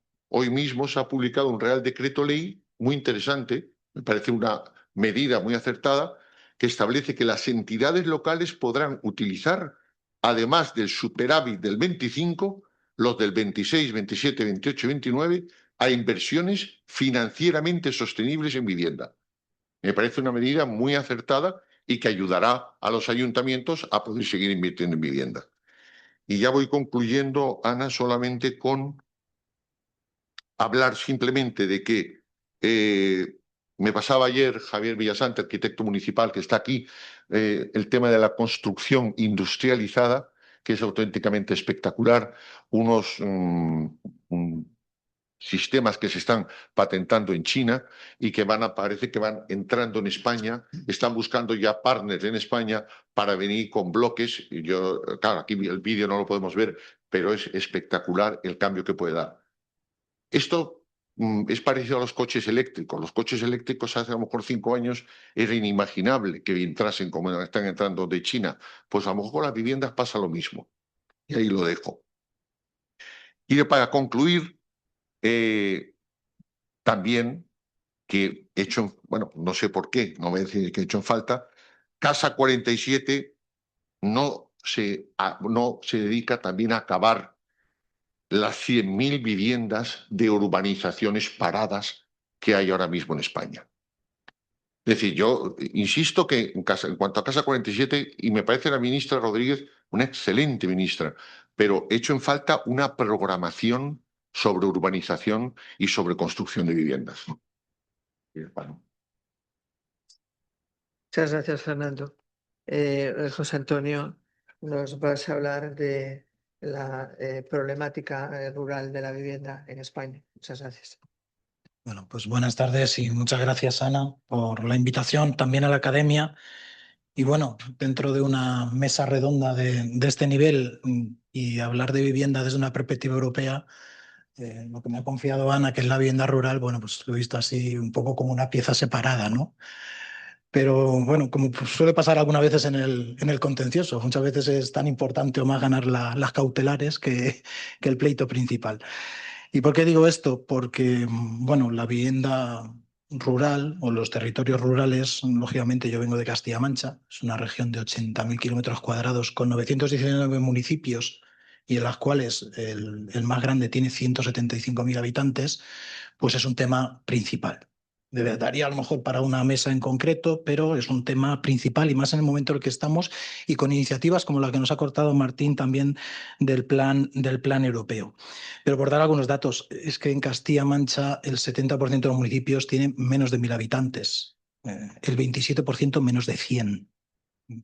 se ha publicado un Real Decreto Ley muy interesante, me parece una medida muy acertada, que establece que las entidades locales podrán utilizar, además del superávit del 25, los del 26, 27, 28 y 29, a inversiones financieramente sostenibles en vivienda. Me parece una medida muy acertada y que ayudará a los ayuntamientos a poder seguir invirtiendo en vivienda. Y ya voy concluyendo, Ana, solamente con hablar simplemente de que me pasaba ayer Javier Villasante, arquitecto municipal que está aquí, el tema de la construcción industrializada, que es auténticamente espectacular, unos sistemas que se están patentando en China y que parece que van entrando en España, están buscando ya partners en España para venir con bloques. Y yo, claro, aquí el vídeo no lo podemos ver, pero es espectacular el cambio que puede dar. Esto es parecido a los coches eléctricos. Los coches eléctricos hace a lo mejor 5 años era inimaginable que entrasen como están entrando de China. Pues a lo mejor con las viviendas pasa lo mismo. Y ahí lo dejo. Y para concluir, también que he hecho, bueno, no sé por qué, no voy a decir que he hecho en falta, Casa 47 no se dedica también a acabar las 100.000 viviendas de urbanizaciones paradas que hay ahora mismo en España. Es decir, yo insisto que en cuanto a Casa 47, y me parece la ministra Rodríguez una excelente ministra, pero echo en falta una programación sobre urbanización y sobre construcción de viviendas. Bueno. Muchas gracias, Fernando. José Antonio, nos vas a hablar de la problemática rural de la vivienda en España. Muchas gracias. Bueno, pues buenas tardes y muchas gracias, Ana, por la invitación también a la academia. Y bueno, dentro de una mesa redonda de este nivel y hablar de vivienda desde una perspectiva europea, lo que me ha confiado Ana, que es la vivienda rural, bueno, pues lo he visto así un poco como una pieza separada, ¿no? Pero bueno, como suele pasar algunas veces en el contencioso, muchas veces es tan importante o más ganar las cautelares que el pleito principal. ¿Y por qué digo esto? Porque, bueno, la vivienda rural o los territorios rurales, lógicamente yo vengo de Castilla-La Mancha, es una región de 80.000 kilómetros cuadrados con 919 municipios y en las cuales el más grande tiene 175.000 habitantes, pues es un tema principal. Daría a lo mejor para una mesa en concreto, pero es un tema principal y más en el momento en el que estamos y con iniciativas como la que nos ha cortado Martín también del plan europeo. Pero por dar algunos datos, es que en Castilla-Mancha el 70% de los municipios tienen menos de 1.000 habitantes, el 27% menos de 100.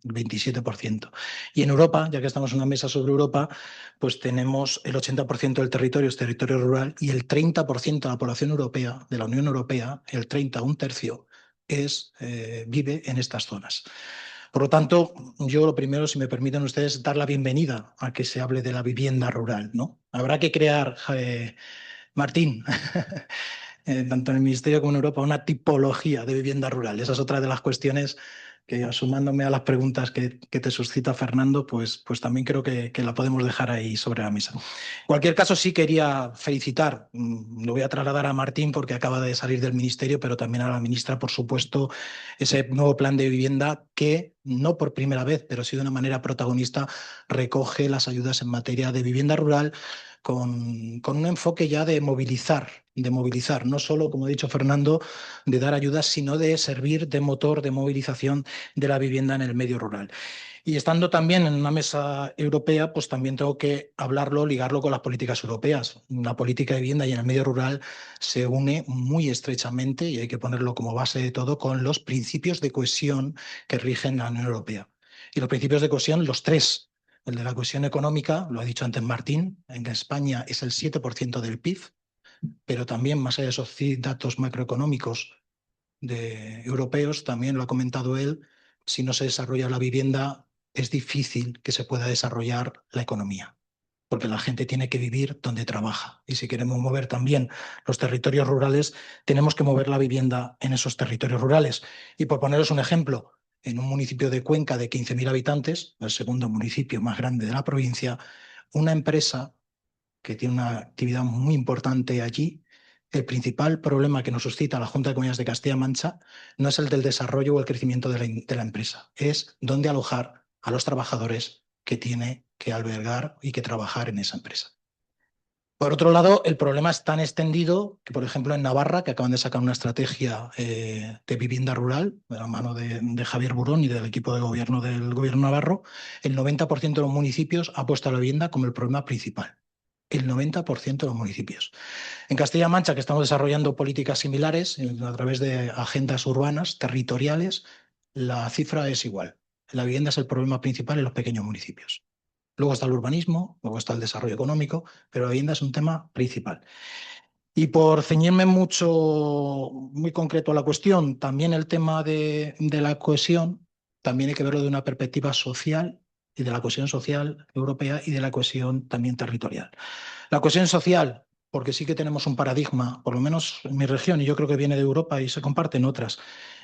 27%. Y en Europa, ya que estamos en una mesa sobre Europa, pues tenemos el 80% del territorio es territorio rural y el 30% de la población europea, de la Unión Europea, el 30, un tercio, vive en estas zonas. Por lo tanto, yo lo primero, si me permiten ustedes, dar la bienvenida a que se hable de la vivienda rural, ¿no? Habrá que crear, Martín, tanto en el Ministerio como en Europa, una tipología de vivienda rural. Esa es otra de las cuestiones que, sumándome a las preguntas que te suscita Fernando, pues también creo que la podemos dejar ahí sobre la mesa. En cualquier caso, sí quería felicitar, lo voy a trasladar a Martín porque acaba de salir del Ministerio, pero también a la ministra, por supuesto, ese nuevo plan de vivienda que, no por primera vez, pero sí de una manera protagonista, recoge las ayudas en materia de vivienda rural con un enfoque ya de movilizar, no solo, como ha dicho Fernando, de dar ayudas, sino de servir de motor de movilización de la vivienda en el medio rural. Y estando también en una mesa europea, pues también tengo que hablarlo, ligarlo con las políticas europeas. La política de vivienda y en el medio rural se une muy estrechamente, y hay que ponerlo como base de todo, con los principios de cohesión que rigen la Unión Europea. Y los principios de cohesión, los tres. El de la cohesión económica, lo ha dicho antes Martín, en España es el 7% del PIB, pero también más allá de esos datos macroeconómicos europeos, también lo ha comentado él, si no se desarrolla la vivienda, es difícil que se pueda desarrollar la economía, porque la gente tiene que vivir donde trabaja. Y si queremos mover también los territorios rurales, tenemos que mover la vivienda en esos territorios rurales. Y por poneros un ejemplo, en un municipio de Cuenca de 15.000 habitantes, el segundo municipio más grande de la provincia, una empresa que tiene una actividad muy importante allí, el principal problema que nos suscita la Junta de Comunidades de Castilla-La Mancha no es el del desarrollo o el crecimiento de la empresa, es dónde alojar a los trabajadores que tiene que albergar y que trabajar en esa empresa. Por otro lado, el problema es tan extendido que, por ejemplo, en Navarra, que acaban de sacar una estrategia de vivienda rural, de la mano de Javier Burón y del equipo de gobierno del gobierno navarro, el 90% de los municipios ha puesto a la vivienda como el problema principal. El 90% de los municipios. En Castilla-La Mancha, que estamos desarrollando políticas similares a través de agendas urbanas, territoriales, la cifra es igual. La vivienda es el problema principal en los pequeños municipios. Luego está el urbanismo, luego está el desarrollo económico, pero la vivienda es un tema principal. Y por ceñirme muy concreto a la cuestión, también el tema de la cohesión, también hay que verlo de una perspectiva social y de la cohesión social europea y de la cohesión también territorial. La cohesión social, porque sí que tenemos un paradigma, por lo menos en mi región, y yo creo que viene de Europa y se comparte en otras,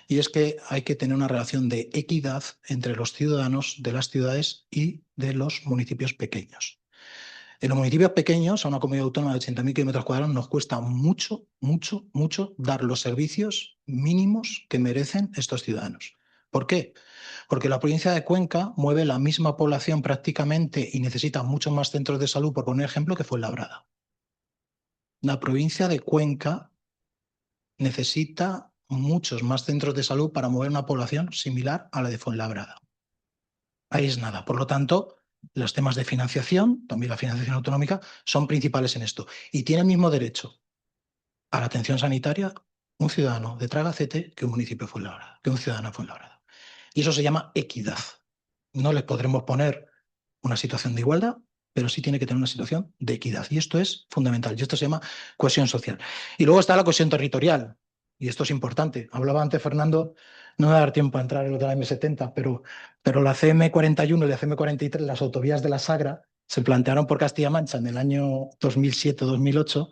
y es que hay que tener una relación de equidad entre los ciudadanos de las ciudades y de los municipios pequeños. En los municipios pequeños, a una comunidad autónoma de 80.000 kilómetros cuadrados, nos cuesta mucho, mucho, mucho dar los servicios mínimos que merecen estos ciudadanos. ¿Por qué? Porque la provincia de Cuenca mueve la misma población prácticamente y necesita muchos más centros de salud, por poner ejemplo, que Fuenlabrada. La provincia de Cuenca necesita muchos más centros de salud para mover una población similar a la de Fuenlabrada. Ahí es nada. Por lo tanto, los temas de financiación, también la financiación autonómica, son principales en esto. Y tiene el mismo derecho a la atención sanitaria un ciudadano de Tragacete que un municipio de Fuenlabrada, que un ciudadano de Fuenlabrada. Y eso se llama equidad. No les podremos poner una situación de igualdad, pero sí tiene que tener una situación de equidad. Y esto es fundamental. Y esto se llama cohesión social. Y luego está la cohesión territorial. Y esto es importante. Hablaba antes Fernando, no me va a dar tiempo a entrar en lo de la M70, pero la CM41 y la CM43, las autovías de la Sagra, se plantearon por Castilla-Mancha en el año 2007-2008,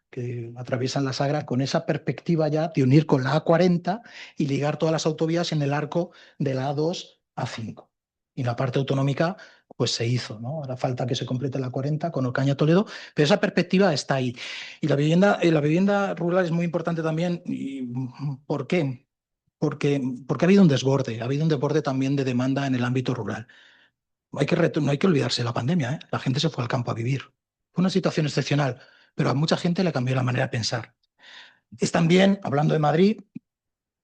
que atraviesan la Sagra con esa perspectiva ya de unir con la A40 y ligar todas las autovías en el arco de la A2 a 5. Y la parte autonómica pues se hizo, ¿no? Ahora falta que se complete la 40 con Ocaña-Toledo, pero esa perspectiva está ahí. Y la vivienda rural es muy importante también. ¿Por qué? Porque ha habido un desborde también de demanda en el ámbito rural. No hay que olvidarse de la pandemia, ¿eh? La gente se fue al campo a vivir. Fue una situación excepcional, pero a mucha gente le cambió la manera de pensar. Es también, hablando de Madrid,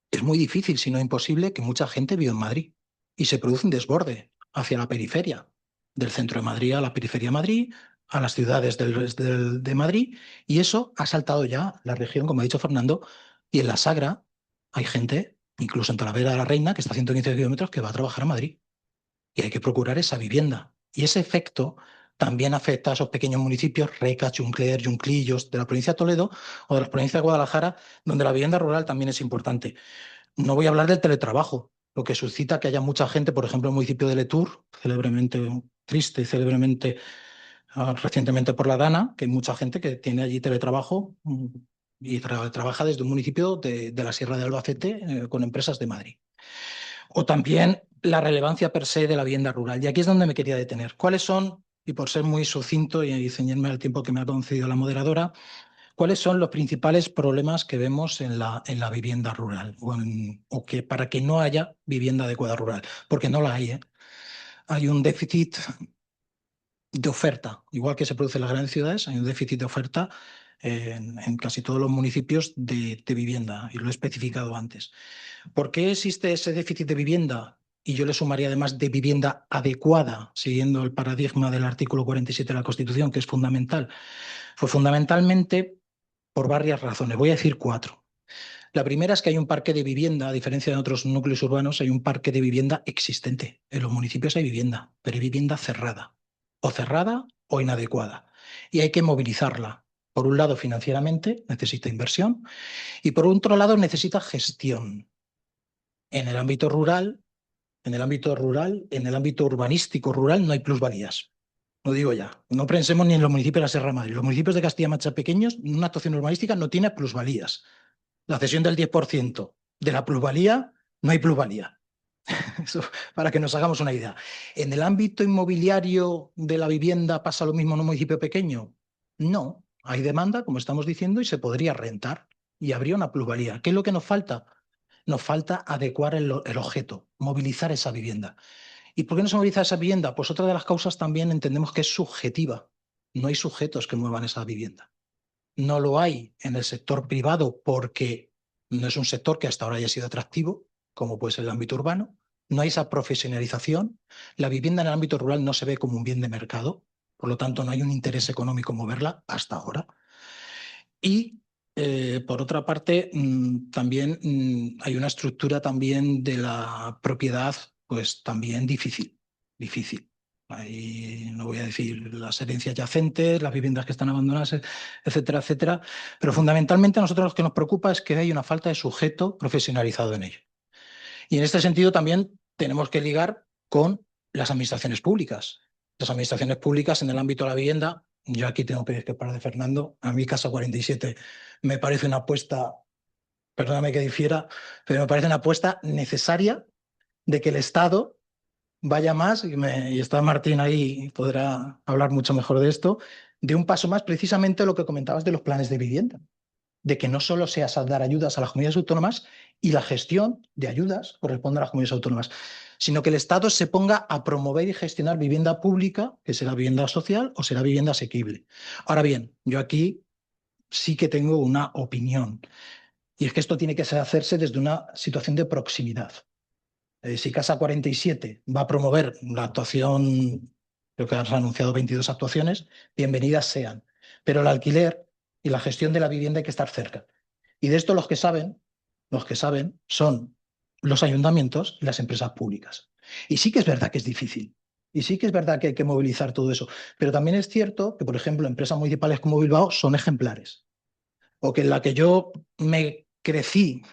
es muy difícil, si no imposible, que mucha gente viva en Madrid y se produce un desborde hacia la periferia, del centro de Madrid a la periferia de Madrid, a las ciudades de Madrid, y eso ha saltado ya la región, como ha dicho Fernando, y en la Sagra hay gente, incluso en Talavera de la Reina, que está a 115 kilómetros, que va a trabajar a Madrid. Y hay que procurar esa vivienda. Y ese efecto también afecta a esos pequeños municipios, Reca, Juncler, Junclillos, de la provincia de Toledo o de la provincia de Guadalajara, donde la vivienda rural también es importante. No voy a hablar del teletrabajo, lo que suscita que haya mucha gente, por ejemplo, en el municipio de Letur, célebremente triste, célebremente recientemente por la Dana, que hay mucha gente que tiene allí teletrabajo y trabaja desde un municipio de la Sierra de Albacete con empresas de Madrid. O también la relevancia per se de la vivienda rural. Y aquí es donde me quería detener. ¿Cuáles son, y por ser muy sucinto y ceñirme al tiempo que me ha concedido la moderadora, cuáles son los principales problemas que vemos en la vivienda rural o que para que no haya vivienda adecuada rural? Porque no la hay, ¿eh? Hay un déficit de oferta, igual que se produce en las grandes ciudades, hay un déficit de oferta en casi todos los municipios de vivienda, y lo he especificado antes. ¿Por qué existe ese déficit de vivienda? Y yo le sumaría además de vivienda adecuada, siguiendo el paradigma del artículo 47 de la Constitución, que es fundamental. Pues fundamentalmente por varias razones. Voy a decir 4. La primera es que hay un parque de vivienda, a diferencia de otros núcleos urbanos, hay un parque de vivienda existente. En los municipios hay vivienda, pero hay vivienda cerrada o inadecuada. Y hay que movilizarla. Por un lado, financieramente, necesita inversión, y por otro lado, necesita gestión. En el ámbito rural, en el ámbito urbanístico rural, no hay plusvalías. Lo digo ya. No pensemos ni en los municipios de la Sierra Madre. Los municipios de Castilla-Mancha pequeños, una actuación urbanística no tiene plusvalías. La cesión del 10% de la plusvalía, no hay plusvalía. Eso, para que nos hagamos una idea. ¿En el ámbito inmobiliario de la vivienda pasa lo mismo en un municipio pequeño? No. Hay demanda, como estamos diciendo, y se podría rentar y habría una plusvalía. ¿Qué es lo que nos falta? Nos falta adecuar el objeto, movilizar esa vivienda. ¿Y por qué no se moviliza esa vivienda? Pues otra de las causas también entendemos que es subjetiva. No hay sujetos que muevan esa vivienda. No lo hay en el sector privado porque no es un sector que hasta ahora haya sido atractivo, como puede ser el ámbito urbano. No hay esa profesionalización. La vivienda en el ámbito rural no se ve como un bien de mercado, por lo tanto no hay un interés económico en moverla hasta ahora. Y por otra parte, también hay una estructura también de la propiedad, pues también difícil. Ahí no voy a decir las herencias yacentes, las viviendas que están abandonadas, etcétera, etcétera. Pero fundamentalmente a nosotros lo que nos preocupa es que hay una falta de sujeto profesionalizado en ello. Y en este sentido también tenemos que ligar con las administraciones públicas. Las administraciones públicas en el ámbito de la vivienda, yo aquí tengo que discrepar de Fernando, a mí Casa 47 me parece una apuesta, perdóname que difiera, pero me parece una apuesta necesaria de que el Estado vaya más, y está Martín ahí y podrá hablar mucho mejor de esto, de un paso más, precisamente lo que comentabas de los planes de vivienda, de que no solo sea dar ayudas a las comunidades autónomas y la gestión de ayudas corresponde a las comunidades autónomas, sino que el Estado se ponga a promover y gestionar vivienda pública, que será vivienda social o será vivienda asequible. Ahora bien, yo aquí sí que tengo una opinión. Y es que esto tiene que hacerse desde una situación de proximidad. Si Casa 47 va a promover la actuación, creo que has anunciado 22 actuaciones, bienvenidas sean. Pero el alquiler y la gestión de la vivienda hay que estar cerca. Y de esto los que saben son los ayuntamientos y las empresas públicas. Y sí que es verdad que es difícil. Y sí que es verdad que hay que movilizar todo eso. Pero también es cierto que, por ejemplo, empresas municipales como Bilbao son ejemplares. O que en la que yo me crecí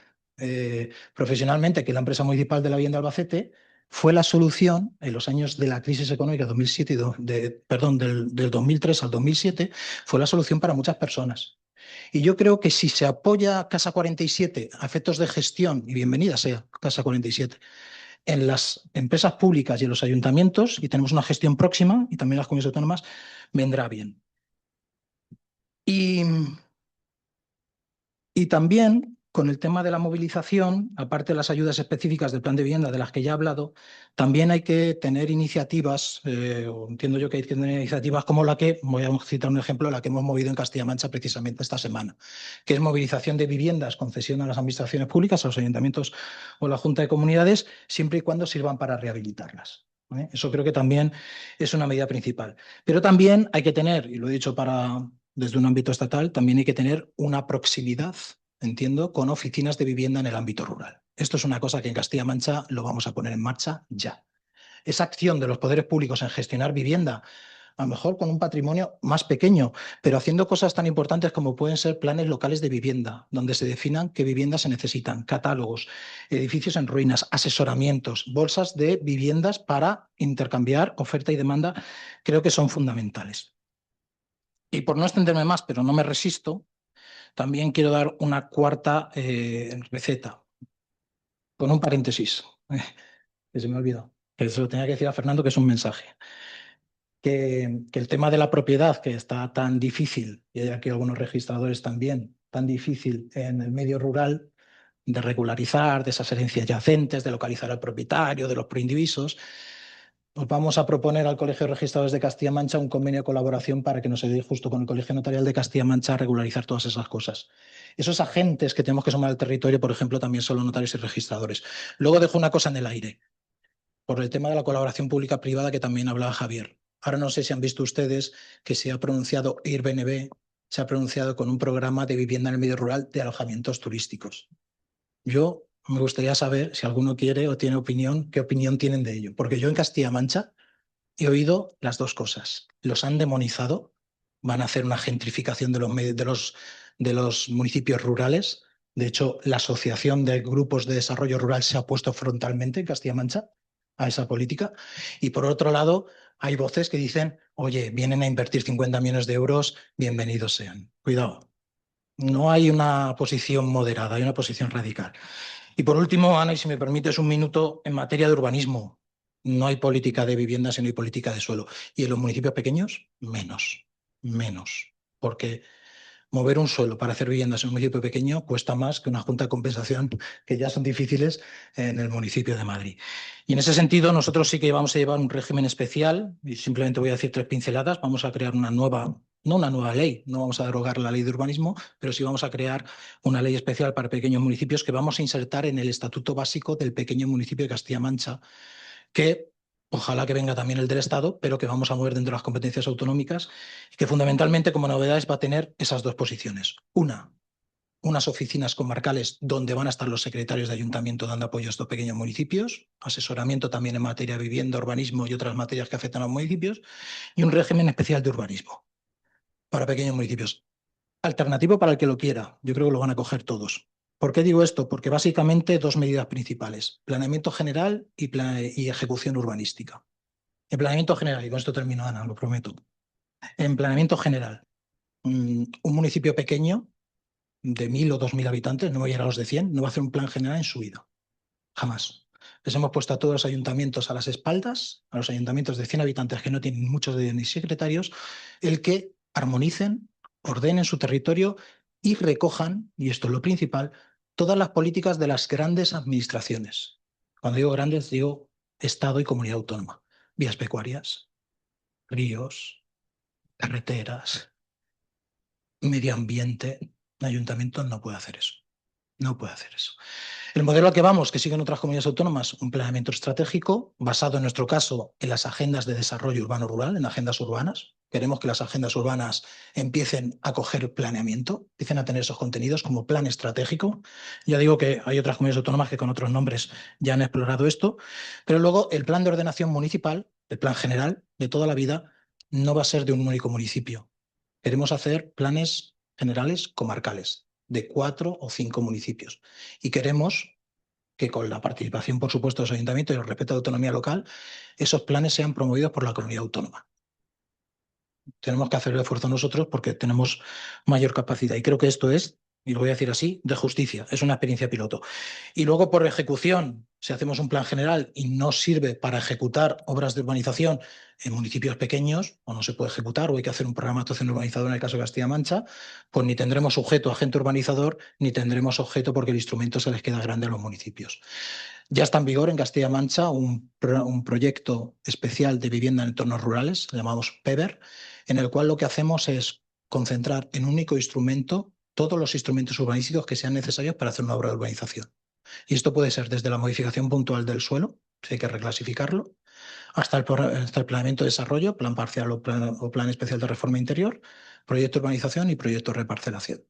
profesionalmente, que la empresa municipal de la vivienda Albacete, fue la solución en los años de la crisis económica 2007 del 2003 al 2007, fue la solución para muchas personas. Y yo creo que si se apoya Casa 47 a efectos de gestión, y bienvenida sea Casa 47, en las empresas públicas y en los ayuntamientos, y tenemos una gestión próxima, y también las comunidades autónomas, vendrá bien. Y también con el tema de la movilización, aparte de las ayudas específicas del plan de vivienda de las que ya he hablado, también hay que tener iniciativas, entiendo yo que hay que tener iniciativas como la que, voy a citar un ejemplo, la que hemos movido en Castilla-La Mancha precisamente esta semana, que es movilización de viviendas, concesión a las administraciones públicas, a los ayuntamientos o la Junta de Comunidades, siempre y cuando sirvan para rehabilitarlas. Eso creo que también es una medida principal. Pero también hay que tener, y lo he dicho desde un ámbito estatal, también hay que tener una proximidad, entiendo, con oficinas de vivienda en el ámbito rural. Esto es una cosa que en Castilla-La Mancha lo vamos a poner en marcha ya. Esa acción de los poderes públicos en gestionar vivienda, a lo mejor con un patrimonio más pequeño, pero haciendo cosas tan importantes como pueden ser planes locales de vivienda, donde se definan qué viviendas se necesitan, catálogos, edificios en ruinas, asesoramientos, bolsas de viviendas para intercambiar oferta y demanda, creo que son fundamentales. Y por no extenderme más, pero no me resisto, también quiero dar una cuarta receta, con un paréntesis, que se me olvidó, que se lo tenía que decir a Fernando, que es un mensaje. Que el tema de la propiedad, que está tan difícil, y hay aquí algunos registradores también, tan difícil en el medio rural, de regularizar, de esas herencias yacentes, de localizar al propietario, de los proindivisos, pues vamos a proponer al Colegio de Registradores de Castilla-La Mancha un convenio de colaboración para que nos ayude justo con el Colegio Notarial de Castilla-La Mancha a regularizar todas esas cosas. Esos agentes que tenemos que sumar al territorio, por ejemplo, también son los notarios y registradores. Luego dejo una cosa en el aire, por el tema de la colaboración pública-privada que también hablaba Javier. Ahora no sé si han visto ustedes que se ha pronunciado Airbnb, se ha pronunciado con un programa de vivienda en el medio rural de alojamientos turísticos. Yo me gustaría saber si alguno quiere o tiene opinión, qué opinión tienen de ello. Porque yo en Castilla-La Mancha he oído las dos cosas. Los han demonizado, van a hacer una gentrificación de los municipios rurales. De hecho, la Asociación de Grupos de Desarrollo Rural se ha opuesto frontalmente en Castilla-La Mancha a esa política. Y por otro lado, hay voces que dicen, oye, vienen a invertir 50 millones de euros, bienvenidos sean. Cuidado. No hay una posición moderada, hay una posición radical. Y por último, Ana, y si me permites un minuto, en materia de urbanismo, no hay política de vivienda, sino hay política de suelo. Y en los municipios pequeños, menos. Porque mover un suelo para hacer viviendas en un municipio pequeño cuesta más que una junta de compensación que ya son difíciles en el municipio de Madrid. Y en ese sentido, nosotros sí que vamos a llevar un régimen especial, y simplemente voy a decir 3 pinceladas. Vamos a crear no una nueva ley, no vamos a derogar la ley de urbanismo, pero sí vamos a crear una ley especial para pequeños municipios que vamos a insertar en el Estatuto Básico del pequeño municipio de Castilla-La Mancha, que ojalá que venga también el del Estado, pero que vamos a mover dentro de las competencias autonómicas y que fundamentalmente como novedades va a tener esas dos posiciones. Unas oficinas comarcales donde van a estar los secretarios de ayuntamiento dando apoyo a estos pequeños municipios, asesoramiento también en materia de vivienda, urbanismo y otras materias que afectan a los municipios, y un régimen especial de urbanismo para pequeños municipios. Alternativo para el que lo quiera. Yo creo que lo van a coger todos. ¿Por qué digo esto? Porque básicamente 2 medidas principales: planeamiento general y ejecución urbanística. En planeamiento general, y con esto termino, Ana, lo prometo. En planeamiento general, un municipio pequeño de 1.000 o 2.000 habitantes, no voy a llegar a los de 100, no va a hacer un plan general en su vida. Jamás. Les hemos puesto a todos los ayuntamientos a las espaldas, a los ayuntamientos de 100 habitantes que no tienen muchos de ni secretarios, el que armonicen, ordenen su territorio y recojan, y esto es lo principal, todas las políticas de las grandes administraciones. Cuando digo grandes, digo Estado y comunidad autónoma. Vías pecuarias, ríos, carreteras, medio ambiente. El ayuntamiento no puede hacer eso. No puede hacer eso. El modelo al que vamos, que siguen otras comunidades autónomas, un planeamiento estratégico basado en nuestro caso en las agendas de desarrollo urbano-rural, en agendas urbanas. Queremos que las agendas urbanas empiecen a coger planeamiento, empiecen a tener esos contenidos como plan estratégico. Ya digo que hay otras comunidades autónomas que con otros nombres ya han explorado esto, pero luego el plan de ordenación municipal, el plan general de toda la vida, no va a ser de un único municipio. Queremos hacer planes generales comarcales de 4 o 5 municipios y queremos que con la participación, por supuesto, de los ayuntamientos y el respeto a la autonomía local, esos planes sean promovidos por la comunidad autónoma. Tenemos que hacer el esfuerzo nosotros porque tenemos mayor capacidad. Y creo que esto es, y lo voy a decir así, de justicia. Es una experiencia piloto. Y luego por ejecución, si hacemos un plan general y no sirve para ejecutar obras de urbanización en municipios pequeños, o no se puede ejecutar, o hay que hacer un programa de actuación urbanizadora en el caso de Castilla-Mancha, pues ni tendremos sujeto a agente urbanizador, ni tendremos objeto porque el instrumento se les queda grande a los municipios. Ya está en vigor en Castilla-Mancha un proyecto especial de vivienda en entornos rurales, llamamos PEVER, en el cual lo que hacemos es concentrar en un único instrumento todos los instrumentos urbanísticos que sean necesarios para hacer una obra de urbanización. Y esto puede ser desde la modificación puntual del suelo, si hay que reclasificarlo, hasta el planeamiento de desarrollo, plan parcial o plan especial de reforma interior, proyecto de urbanización y proyecto de reparcelación.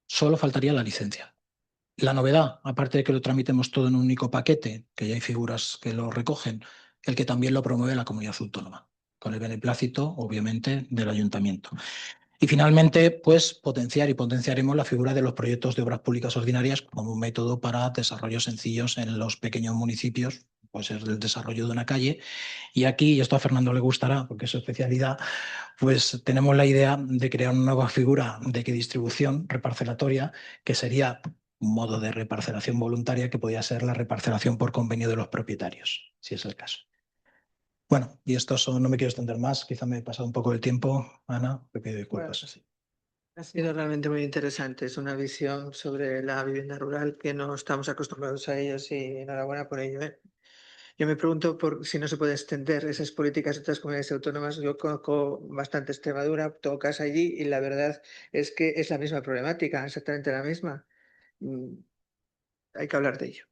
Solo faltaría la licencia. La novedad, aparte de que lo tramitemos todo en un único paquete, que ya hay figuras que lo recogen, el que también lo promueve la comunidad autónoma, con el beneplácito, obviamente, del ayuntamiento. Y finalmente, pues potenciar y potenciaremos la figura de los proyectos de obras públicas ordinarias como un método para desarrollos sencillos en los pequeños municipios, puede ser el desarrollo de una calle. Y aquí, y esto a Fernando le gustará porque es su especialidad, pues tenemos la idea de crear una nueva figura de distribución reparcelatoria, que sería un modo de reparcelación voluntaria que podría ser la reparcelación por convenio de los propietarios, si es el caso. Bueno, y esto no me quiero extender más, quizá me he pasado un poco el tiempo, Ana, te pido disculpas. Bueno, ha sido realmente muy interesante. Es una visión sobre la vivienda rural que no estamos acostumbrados a ellos y enhorabuena por ello, ¿eh? Yo me pregunto por si no se puede extender esas políticas a otras comunidades autónomas. Yo conozco bastante Extremadura, tengo casa allí y la verdad es que es la misma problemática, exactamente la misma. Mm, Hay que hablar de ello.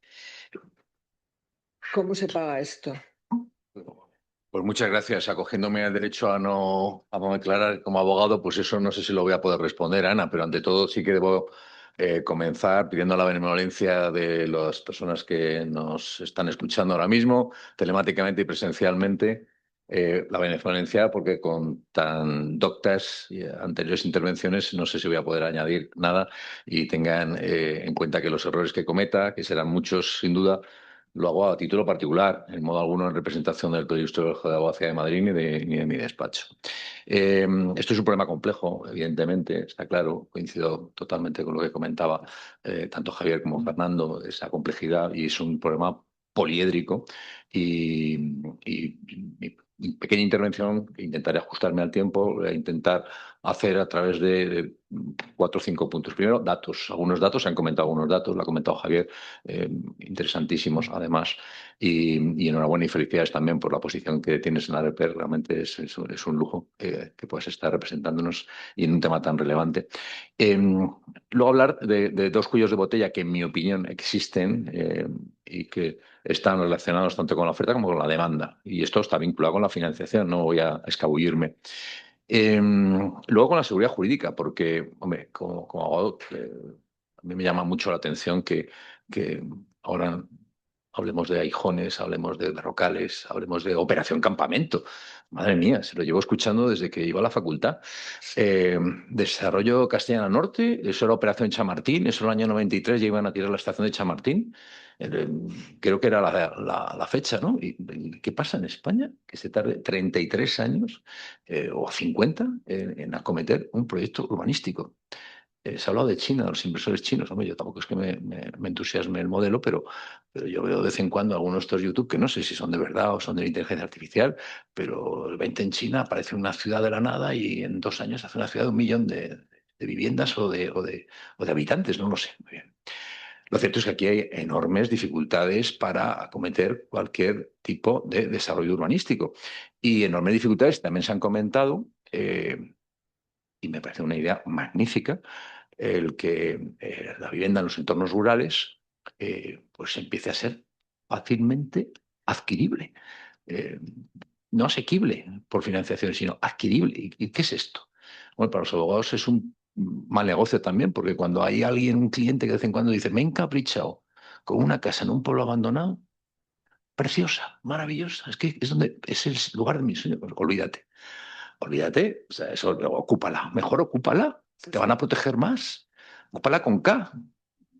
¿Cómo se paga esto? Pues muchas gracias. Acogiéndome al derecho a no declarar como abogado, pues eso no sé si lo voy a poder responder, Ana, pero ante todo sí que debo comenzar pidiendo la benevolencia de las personas que nos están escuchando ahora mismo, telemáticamente y presencialmente. La benevolencia porque con tan doctas y anteriores intervenciones no sé si voy a poder añadir nada y tengan en cuenta que los errores que cometa, que serán muchos sin duda, lo hago a título particular, en modo alguno en representación del Colegio de Abogacía de Madrid ni de mi despacho. Esto es un problema complejo, evidentemente, está claro, coincido totalmente con lo que comentaba tanto Javier como Fernando, esa complejidad, y es un problema poliédrico y mi pequeña intervención, que intentaré ajustarme al tiempo, voy a intentar hacer a través de 4 o 5 puntos. Primero, datos. Algunos datos, se han comentado algunos datos, lo ha comentado Javier, interesantísimos además. Y enhorabuena y felicidades también por la posición que tienes en la ARP. Realmente es un lujo que puedas estar representándonos y en un tema tan relevante. Luego hablar de dos cuellos de botella que en mi opinión existen y que están relacionados tanto con la oferta como con la demanda. Y esto está vinculado con la financiación, no voy a escabullirme. Luego con la seguridad jurídica, porque, hombre, como abogado, a mí me llama mucho la atención que ahora hablemos de aijones, hablemos de derrocales, hablemos de operación campamento. Madre mía, se lo llevo escuchando desde que iba a la facultad. Desarrollo Castellana Norte, eso era Operación Chamartín, eso en el año 93 ya iban a tirar la estación de Chamartín. Creo que era la fecha, ¿no? ¿Y qué pasa en España? Que se tarde 33 años o 50 en acometer un proyecto urbanístico. Se ha hablado de China, de los inversores chinos. Hombre, yo tampoco es que me entusiasme el modelo, pero yo veo de vez en cuando algunos de estos YouTube que no sé si son de verdad o son de inteligencia artificial, pero el 20 en China aparece una ciudad de la nada y en 2 años hace una ciudad de 1 millón de viviendas o de habitantes, no lo sé muy bien. Lo cierto es que aquí hay enormes dificultades para acometer cualquier tipo de desarrollo urbanístico y enormes dificultades también se han comentado, y me parece una idea magnífica, el que la vivienda en los entornos rurales pues empiece a ser fácilmente adquirible. Eh, no asequible por financiación, sino adquirible. ¿Y qué es esto? Bueno, para los abogados es un mal negocio también, porque cuando hay alguien, un cliente que de vez en cuando dice, me he encaprichado con una casa en un pueblo abandonado, preciosa, maravillosa, es que es donde es el lugar de mi sueño, pues olvídate. Olvídate, o sea, eso, ocúpala, mejor ocúpala, te van a proteger más. Ocúpala con K,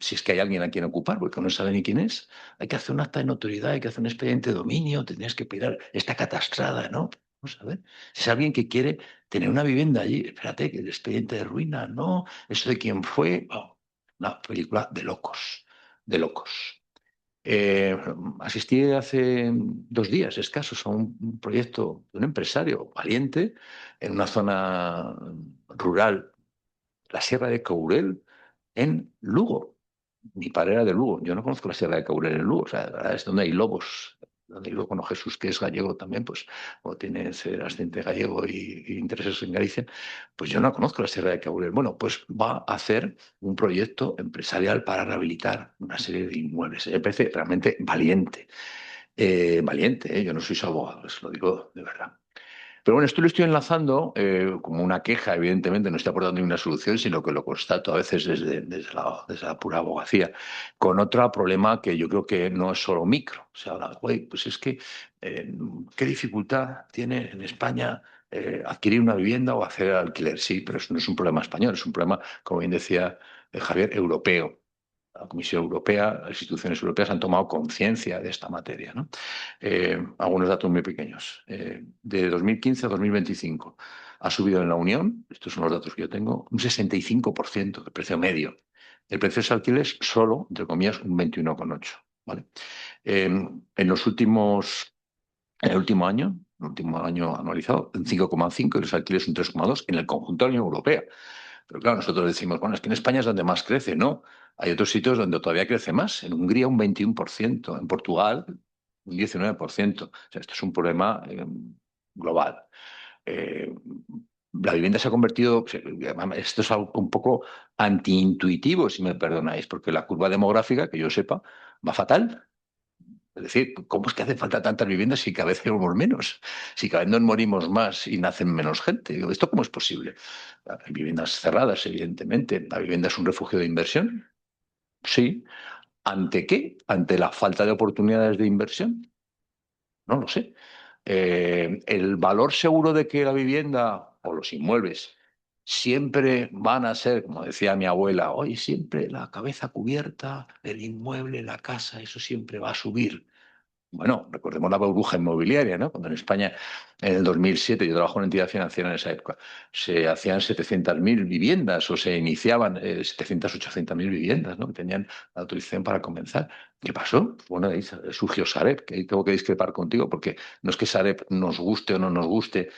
si es que hay alguien a quien ocupar, porque no sabe ni quién es. Hay que hacer un acta de notoriedad, hay que hacer un expediente de dominio, tendrías que pedir, está catastrada, ¿no? Vamos a ver. Si es alguien que quiere tener una vivienda allí, espérate, que el expediente de ruina, no, eso de quién fue, oh, una película de locos, de locos. Eh, Asistí hace 2 días escasos a un proyecto de un empresario valiente en una zona rural, la Sierra de Courel, en Lugo. Mi padre era de Lugo. Yo no conozco la Sierra de Caurel en Lugo. O sea, es donde hay lobos. Donde luego con Jesús, que es gallego también, pues, o tiene ese ascendente gallego y intereses en Galicia, pues yo no conozco la Sierra de Caurel. Bueno, pues va a hacer un proyecto empresarial para rehabilitar una serie de inmuebles. Me parece realmente valiente. Valiente, ¿eh? Yo no soy su abogado, os lo digo de verdad. Pero bueno, esto lo estoy enlazando como una queja, evidentemente, no estoy aportando ninguna solución, sino que lo constato a veces desde la pura abogacía, con otro problema que yo creo que no es solo micro. O sea, pues es que, ¿qué dificultad tiene en España adquirir una vivienda o hacer alquiler? Sí, pero eso no es un problema español, es un problema, como bien decía Javier, europeo. La Comisión Europea, las instituciones europeas han tomado conciencia de esta materia, ¿no? Algunos datos muy pequeños. De 2015 a 2025 ha subido en la Unión, estos son los datos que yo tengo, un 65% el precio medio. El precio de alquileres solo, entre comillas, un 21,8. ¿Vale? En el último año anualizado, un 5,5 y los alquileres un 3,2 en el conjunto de la Unión Europea. Pero claro, nosotros decimos, bueno, es que en España es donde más crece. No, hay otros sitios donde todavía crece más. En Hungría un 21%, en Portugal un 19%. O sea, esto es un problema global. Eh, la vivienda se ha convertido, esto es algo un poco antiintuitivo, si me perdonáis, porque la curva demográfica, que yo sepa, va fatal. Es decir, ¿cómo es que hace falta tantas viviendas si cada vez tenemos menos? Si cada vez nos morimos más y nacen menos gente. Digo, ¿esto cómo es posible? Hay viviendas cerradas, evidentemente. ¿La vivienda es un refugio de inversión? Sí. ¿Ante qué? ¿Ante la falta de oportunidades de inversión? No lo sé. El valor seguro de que la vivienda o los inmuebles siempre van a ser, como decía mi abuela, hoy siempre la cabeza cubierta, el inmueble, la casa, eso siempre va a subir. Bueno, recordemos la burbuja inmobiliaria, ¿no? Cuando en España, en el 2007, yo trabajo en una entidad financiera en esa época, se hacían 700.000 viviendas o se iniciaban 700, 800.000 viviendas, ¿no? Que tenían la autorización para comenzar. ¿Qué pasó? Bueno, ahí surgió Sareb, que ahí tengo que discrepar contigo, porque no es que Sareb nos guste o no nos guste,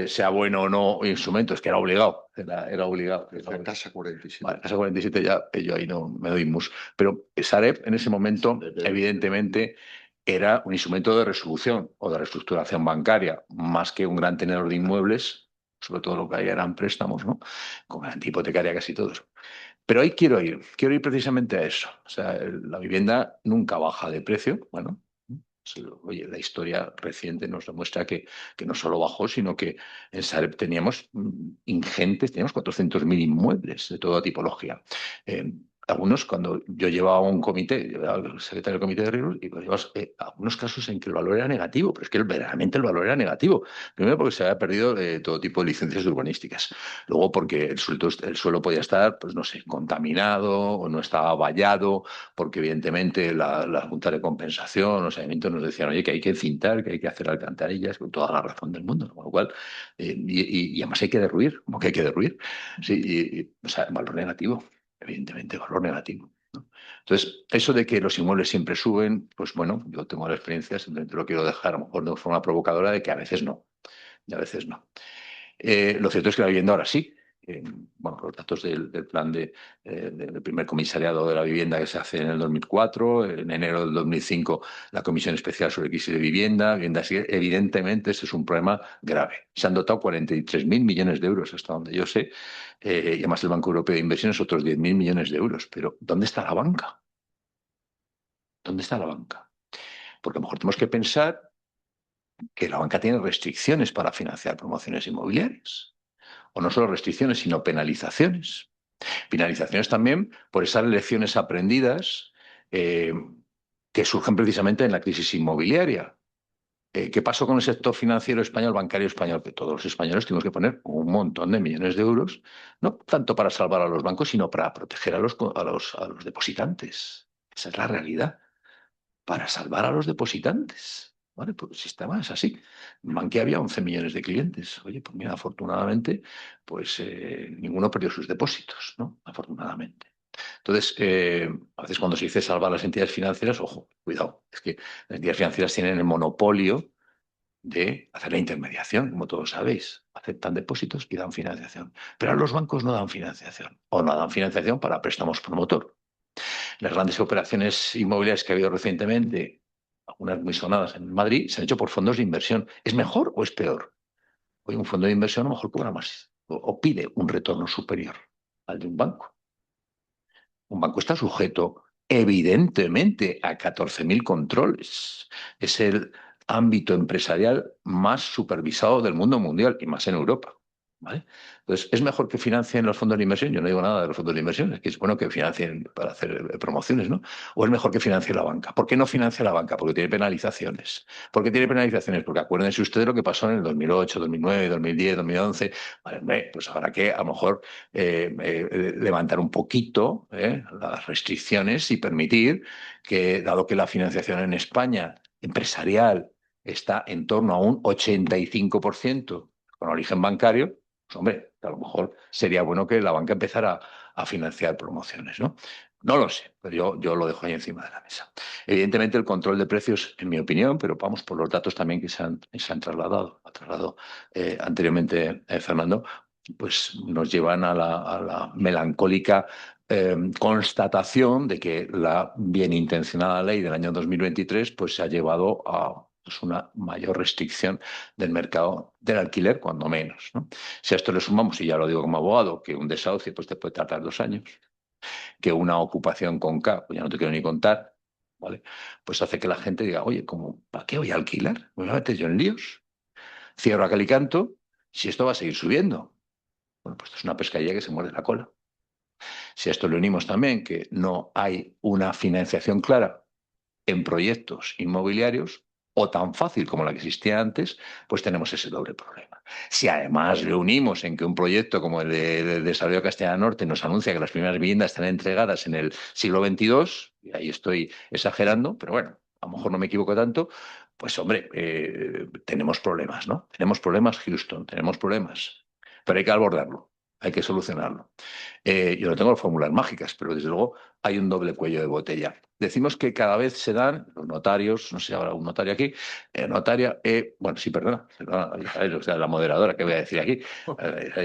sea bueno o no instrumento, es que era obligado, era obligado. La Casa 47. Vale, Casa 47 ya, yo ahí no me doy mus. Pero Sareb en ese momento, evidentemente era un instrumento de resolución o de reestructuración bancaria, más que un gran tenedor de inmuebles, sobre todo lo que hay eran préstamos, ¿no? Con garantía hipotecaria casi todos. Pero ahí quiero ir precisamente a eso. O sea, la vivienda nunca baja de precio, bueno. Oye, la historia reciente nos demuestra que no solo bajó, sino que en Sareb teníamos teníamos 400.000 inmuebles de toda tipología. Algunos, cuando yo llevaba un comité, llevaba al secretario del comité de riesgos, y pues llevas algunos casos en que el valor era negativo, pero es que verdaderamente el valor era negativo. Primero porque se había perdido todo tipo de licencias urbanísticas. Luego porque el suelo podía estar, pues no sé, contaminado o no estaba vallado, porque evidentemente la Junta de Compensación, los ayuntamientos nos decían, oye, que hay que cintar, que hay que hacer alcantarillas, con toda la razón del mundo, ¿no? Con lo cual, y además hay que derruir, ¿cómo que hay que derruir? Sí, o sea, valor negativo. Evidentemente, valor negativo, ¿no? Entonces, eso de que los inmuebles siempre suben, pues bueno, yo tengo la experiencia, simplemente lo quiero dejar a lo mejor de forma provocadora de que a veces no, y a veces no. Lo cierto es que la vivienda ahora sí, bueno, los datos del plan del primer comisariado de la vivienda que se hace en el 2004, en enero del 2005 la Comisión Especial sobre Crisis de Vivienda, evidentemente ese es un problema grave. Se han dotado 43.000 millones de euros, hasta donde yo sé, y además el Banco Europeo de Inversiones otros 10.000 millones de euros. Pero ¿dónde está la banca? ¿Dónde está la banca? Porque a lo mejor tenemos que pensar que la banca tiene restricciones para financiar promociones inmobiliarias. O no solo restricciones, sino penalizaciones. Penalizaciones también por esas lecciones aprendidas que surgen precisamente en la crisis inmobiliaria. ¿Qué pasó con el sector financiero español, bancario español? Que todos los españoles tuvimos que poner un montón de millones de euros, no tanto para salvar a los bancos, sino para proteger a los depositantes. Esa es la realidad. Para salvar a los depositantes. ¿Vale? Pues el sistema es así. En Bankia había 11 millones de clientes. Oye, pues mira, afortunadamente, pues ninguno perdió sus depósitos, ¿no? Afortunadamente. Entonces, a veces cuando se dice salvar las entidades financieras, ojo, cuidado, es que las entidades financieras tienen el monopolio de hacer la intermediación, como todos sabéis. Aceptan depósitos y dan financiación. Pero los bancos no dan financiación, o no dan financiación para préstamos promotor. Las grandes operaciones inmobiliarias que ha habido recientemente, algunas muy sonadas en Madrid, se han hecho por fondos de inversión. ¿Es mejor o es peor? Hoy un fondo de inversión a lo mejor cobra más o pide un retorno superior al de un banco. Un banco está sujeto, evidentemente, a 14.000 controles. Es el ámbito empresarial más supervisado del mundo mundial y más en Europa. ¿Vale? Entonces, ¿es mejor que financien los fondos de inversión? Yo no digo nada de los fondos de inversión, es que es bueno que financien para hacer promociones, ¿no? ¿O es mejor que financie la banca? ¿Por qué no financia la banca? Porque tiene penalizaciones. ¿Por qué tiene penalizaciones? Porque acuérdense ustedes lo que pasó en el 2008, 2009, 2010, 2011. Vale, pues habrá que a lo mejor levantar un poquito las restricciones y permitir que, dado que la financiación en España empresarial está en torno a un 85% con origen bancario, pues hombre, a lo mejor sería bueno que la banca empezara a financiar promociones, ¿no? No lo sé, pero yo lo dejo ahí encima de la mesa. Evidentemente el control de precios, en mi opinión, pero vamos por los datos también que se han trasladado, ha trasladado anteriormente Fernando, pues nos llevan a la melancólica constatación de que la bien intencionada ley del año 2023 pues, se ha llevado a pues, una mayor restricción del mercado del alquiler, cuando menos, ¿no? Si a esto le sumamos, y ya lo digo como abogado, que un desahucio pues, te puede tardar 2 años, que una ocupación con K, pues ya no te quiero ni contar, ¿vale? Pues hace que la gente diga, oye, ¿para qué voy a alquilar? ¿Me voy a meter yo en líos? Cierro a cal y canto, si esto va a seguir subiendo. Bueno, pues esto es una pescadilla que se muerde la cola. Si a esto le unimos también que no hay una financiación clara en proyectos inmobiliarios, o tan fácil como la que existía antes, pues tenemos ese doble problema. Si además le unimos en que un proyecto como el de Desarrollo de Castilla Norte nos anuncia que las primeras viviendas están entregadas en el siglo XXII, y ahí estoy exagerando, pero bueno, a lo mejor no me equivoco tanto, pues hombre, tenemos problemas, ¿no? Tenemos problemas, Houston, tenemos problemas, pero hay que abordarlo, hay que solucionarlo. Yo no tengo fórmulas mágicas, pero desde luego hay un doble cuello de botella. Decimos que cada vez se dan los notarios, no sé si habrá un notario aquí, notaria, bueno, sí, perdona, o sea, la moderadora, ¿qué voy a decir aquí?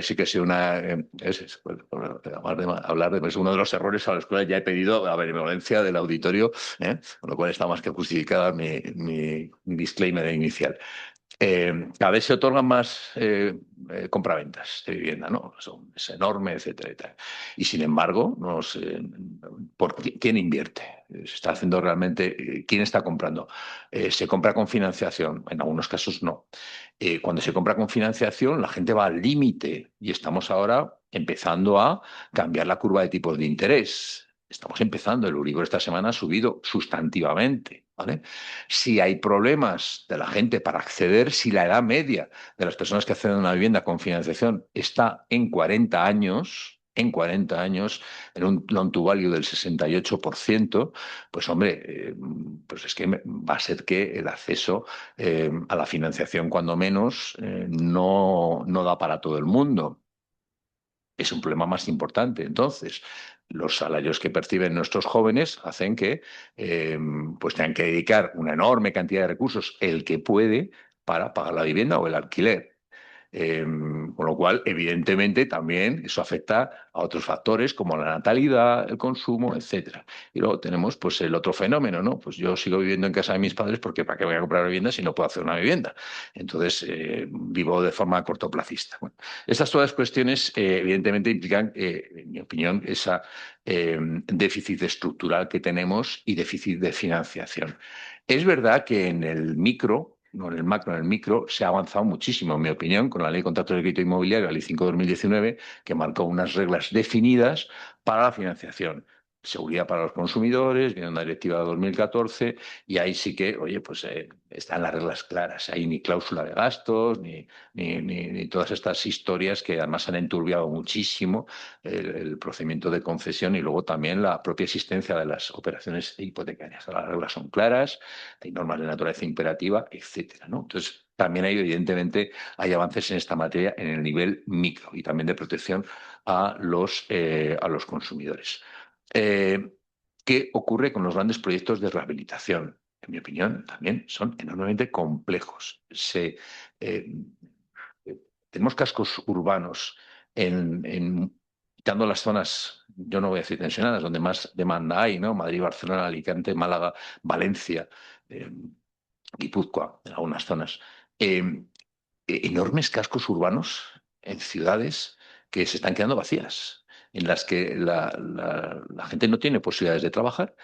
Sí que es una. Hablar de es uno de los errores a los cuales ya he pedido la benevolencia del auditorio, con lo cual está más que justificada mi disclaimer inicial. Cada vez se otorgan más compraventas de vivienda, ¿no? Es enorme, etcétera, etcétera. Y sin embargo, ¿quién invierte? Se está haciendo realmente, ¿quién está comprando? ¿Se compra con financiación? En algunos casos no. Cuando se compra con financiación, la gente va al límite y estamos ahora empezando a cambiar la curva de tipos de interés. Estamos empezando, el Euribor esta semana ha subido sustantivamente, ¿vale? Si hay problemas de la gente para acceder, si la edad media de las personas que acceden a una vivienda con financiación está en 40 años, en un loan to value del 68%, pues hombre, pues es que va a ser que el acceso a la financiación, cuando menos, no da para todo el mundo. Es un problema más importante. Entonces, los salarios que perciben nuestros jóvenes hacen que pues tengan que dedicar una enorme cantidad de recursos, el que puede, para pagar la vivienda o el alquiler. Con lo cual, evidentemente, también eso afecta a otros factores como la natalidad, el consumo, etcétera. Y luego tenemos pues el otro fenómeno, ¿no? Pues yo sigo viviendo en casa de mis padres porque ¿para qué voy a comprar vivienda si no puedo hacer una vivienda? Entonces, vivo de forma cortoplacista. Bueno, estas todas cuestiones, evidentemente, implican, en mi opinión, ese déficit estructural que tenemos y déficit de financiación. Es verdad que en el micro, no en el macro, en el micro, se ha avanzado muchísimo, en mi opinión, con la Ley de Contratos de Crédito Inmobiliario, la Ley 5/2019, que marcó unas reglas definidas para la financiación. Seguridad para los consumidores, viene una directiva de 2014, y ahí sí que, oye, pues están las reglas claras. Ahí ni cláusula de gastos, ni todas estas historias que además han enturbiado muchísimo el procedimiento de concesión y luego también la propia existencia de las operaciones hipotecarias. Las reglas son claras, hay normas de naturaleza imperativa, etcétera, ¿no? Entonces, también hay, evidentemente, hay avances en esta materia en el nivel micro y también de protección a los consumidores. Eh, ¿Qué ocurre con los grandes proyectos de rehabilitación? En mi opinión, también son enormemente complejos. Eh, Tenemos cascos urbanos quitando las zonas, yo no voy a decir tensionadas, donde más demanda hay, ¿no? Madrid, Barcelona, Alicante, Málaga, Valencia, eh, Guipúzcoa, en algunas zonas. Eh, Enormes cascos urbanos en ciudades que se están quedando vacías, en las que la gente no tiene posibilidades de trabajar,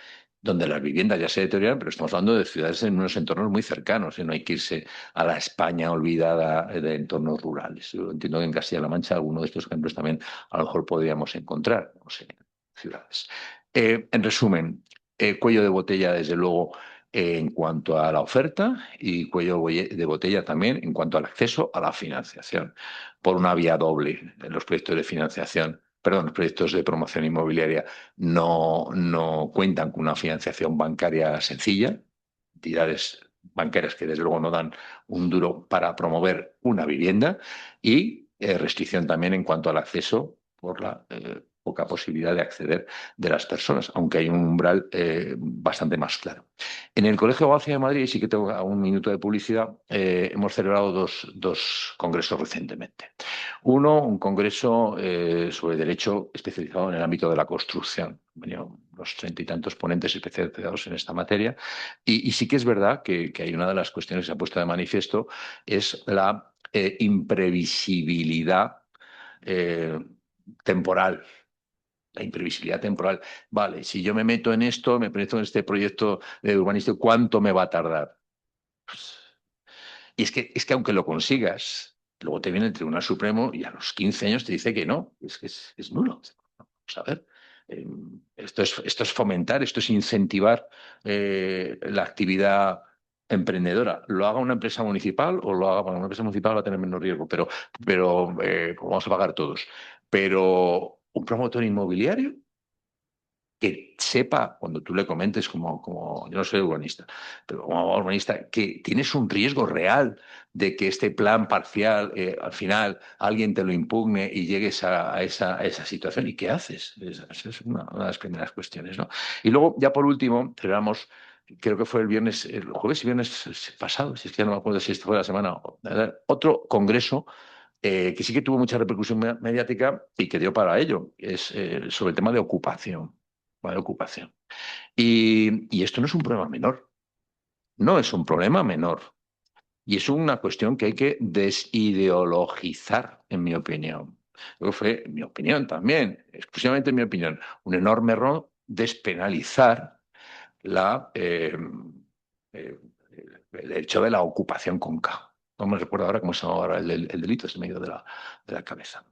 donde las viviendas ya se deterioran, pero estamos hablando de ciudades en unos entornos muy cercanos, y no hay que irse a la España olvidada de entornos rurales. Yo entiendo que en Castilla-La Mancha alguno de estos ejemplos también a lo mejor podríamos encontrar, no sé, ciudades. En resumen, cuello de botella, desde luego, en cuanto a la oferta y cuello de botella también en cuanto al acceso a la financiación, por una vía doble. En los proyectos de financiación, perdón, los proyectos de promoción inmobiliaria no cuentan con una financiación bancaria sencilla, entidades bancarias que desde luego no dan un duro para promover una vivienda, y restricción también en cuanto al acceso por la poca posibilidad de acceder de las personas, aunque hay un umbral bastante más claro. En el Colegio García de Madrid, sí que tengo un minuto de publicidad, hemos celebrado dos congresos recientemente. Uno, un congreso sobre derecho especializado en el ámbito de la construcción. Venían los 30 y tantos ponentes especializados en esta materia. Y sí que es verdad que hay una de las cuestiones que se ha puesto de manifiesto, es la imprevisibilidad eh, temporal. La imprevisibilidad temporal. Vale, si yo me meto en esto, me meto en este proyecto de urbanístico, ¿cuánto me va a tardar? Pues, y es que aunque lo consigas, luego te viene el Tribunal Supremo y a los 15 años te dice que no, es nulo. Vamos a ver. eh, esto es fomentar, esto es incentivar la actividad emprendedora. Lo haga una empresa municipal o lo haga, bueno, una empresa municipal va a tener menos riesgo, pero vamos a pagar todos. Pero un promotor inmobiliario que sepa, cuando tú le comentes yo no soy urbanista, pero como urbanista, que tienes un riesgo real de que este plan parcial, al final, alguien te lo impugne y llegues a esa situación. ¿Y qué haces? Esa es una de las primeras cuestiones, ¿no? Y luego, ya por último, celebramos, creo que fue el jueves y viernes pasado, si es que ya no me acuerdo si esto fue la semana, otro congreso que sí que tuvo mucha repercusión mediática y que dio para ello, es sobre el tema de ocupación. ¿Vale? Ocupación. Y esto no es un problema menor, no es un problema menor. Y es una cuestión que hay que desideologizar, en mi opinión. Luego fue, en mi opinión también, exclusivamente en mi opinión, un enorme error despenalizar la, el hecho de la ocupación con K. No me recuerdo ahora cómo se llama ahora el delito, es en medio de la cabeza.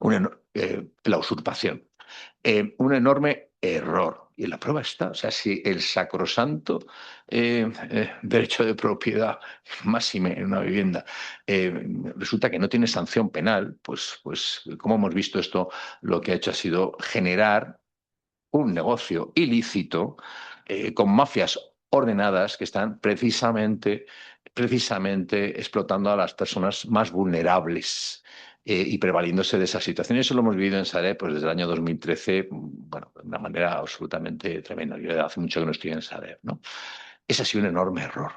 La usurpación. Un enorme error. Y la prueba está, o sea, si el sacrosanto derecho de propiedad, máxime en una vivienda, resulta que no tiene sanción penal, pues como hemos visto esto, lo que ha hecho ha sido generar un negocio ilícito con mafias ordenadas que están precisamente explotando a las personas más vulnerables y prevaliéndose de esa situación. Y eso lo hemos vivido en Sareb pues, desde el año 2013, bueno, de una manera absolutamente tremenda. Yo hace mucho que no estoy en Sareb, ¿no? Ese ha sido un enorme error.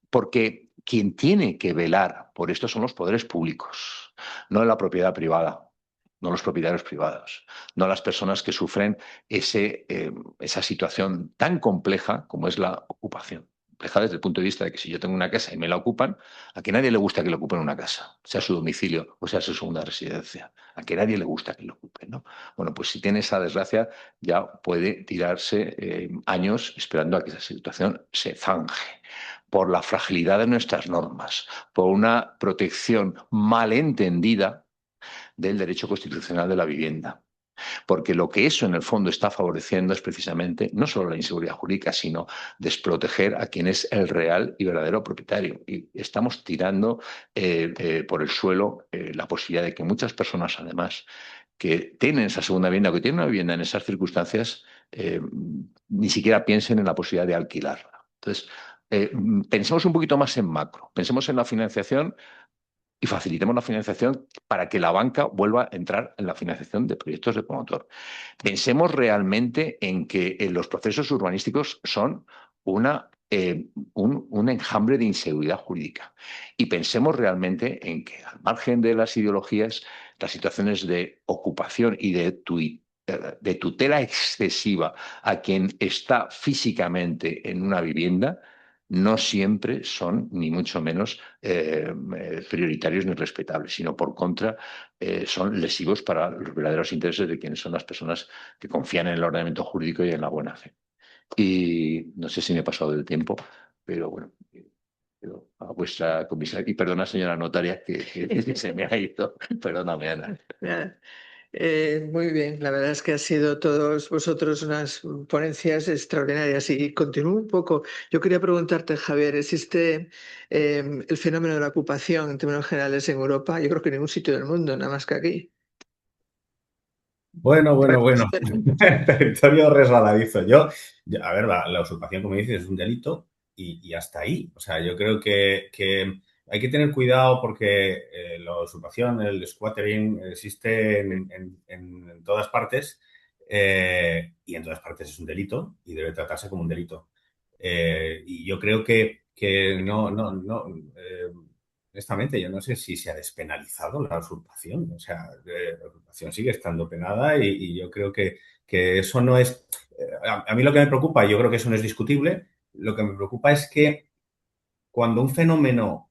Porque quien tiene que velar por esto son los poderes públicos, no la propiedad privada, no los propietarios privados, no las personas que sufren esa situación tan compleja como es la ocupación. Compleja desde el punto de vista de que si yo tengo una casa y me la ocupan, a que nadie le gusta que le ocupen una casa, sea su domicilio o sea su segunda residencia. A que nadie le gusta que lo ocupen, ¿no? Bueno, pues si tiene esa desgracia, ya puede tirarse años esperando a que esa situación se zanje por la fragilidad de nuestras normas, por una protección malentendida del derecho constitucional de la vivienda. Porque lo que eso en el fondo está favoreciendo es precisamente no solo la inseguridad jurídica, sino desproteger a quien es el real y verdadero propietario. Y estamos tirando por el suelo la posibilidad de que muchas personas, además, que tienen esa segunda vivienda o que tienen una vivienda en esas circunstancias, ni siquiera piensen en la posibilidad de alquilarla. Entonces, pensemos un poquito más en macro, pensemos en la financiación y facilitemos la financiación para que la banca vuelva a entrar en la financiación de proyectos de promotor. Pensemos realmente en que los procesos urbanísticos son un enjambre de inseguridad jurídica. Y pensemos realmente en que, al margen de las ideologías, las situaciones de ocupación y de tutela excesiva a quien está físicamente en una vivienda no siempre son, ni mucho menos, prioritarios ni respetables, sino por contra son lesivos para los verdaderos intereses de quienes son las personas que confían en el ordenamiento jurídico y en la buena fe. Y no sé si me he pasado del tiempo, pero bueno, a vuestra comisaria, y perdona señora notaria que se me ha ido, perdóname Ana. Nada. Muy bien, la verdad es que ha sido todos vosotros unas ponencias extraordinarias y continúo un poco. Yo quería preguntarte, Javier, ¿existe el fenómeno de la ocupación en términos generales en Europa? Yo creo que en ningún sitio del mundo, nada más que aquí. Bueno. Territorio resbaladizo. A ver, la usurpación, como dices, es un delito y hasta ahí. O sea, yo creo que hay que tener cuidado porque la usurpación, el squattering, existe en todas partes y en todas partes es un delito y debe tratarse como un delito. Y yo creo que no, honestamente, yo no sé si se ha despenalizado la usurpación. O sea, la usurpación sigue estando penada y yo creo que eso no es... A mí lo que me preocupa, yo creo que eso no es discutible, lo que me preocupa es que cuando un fenómeno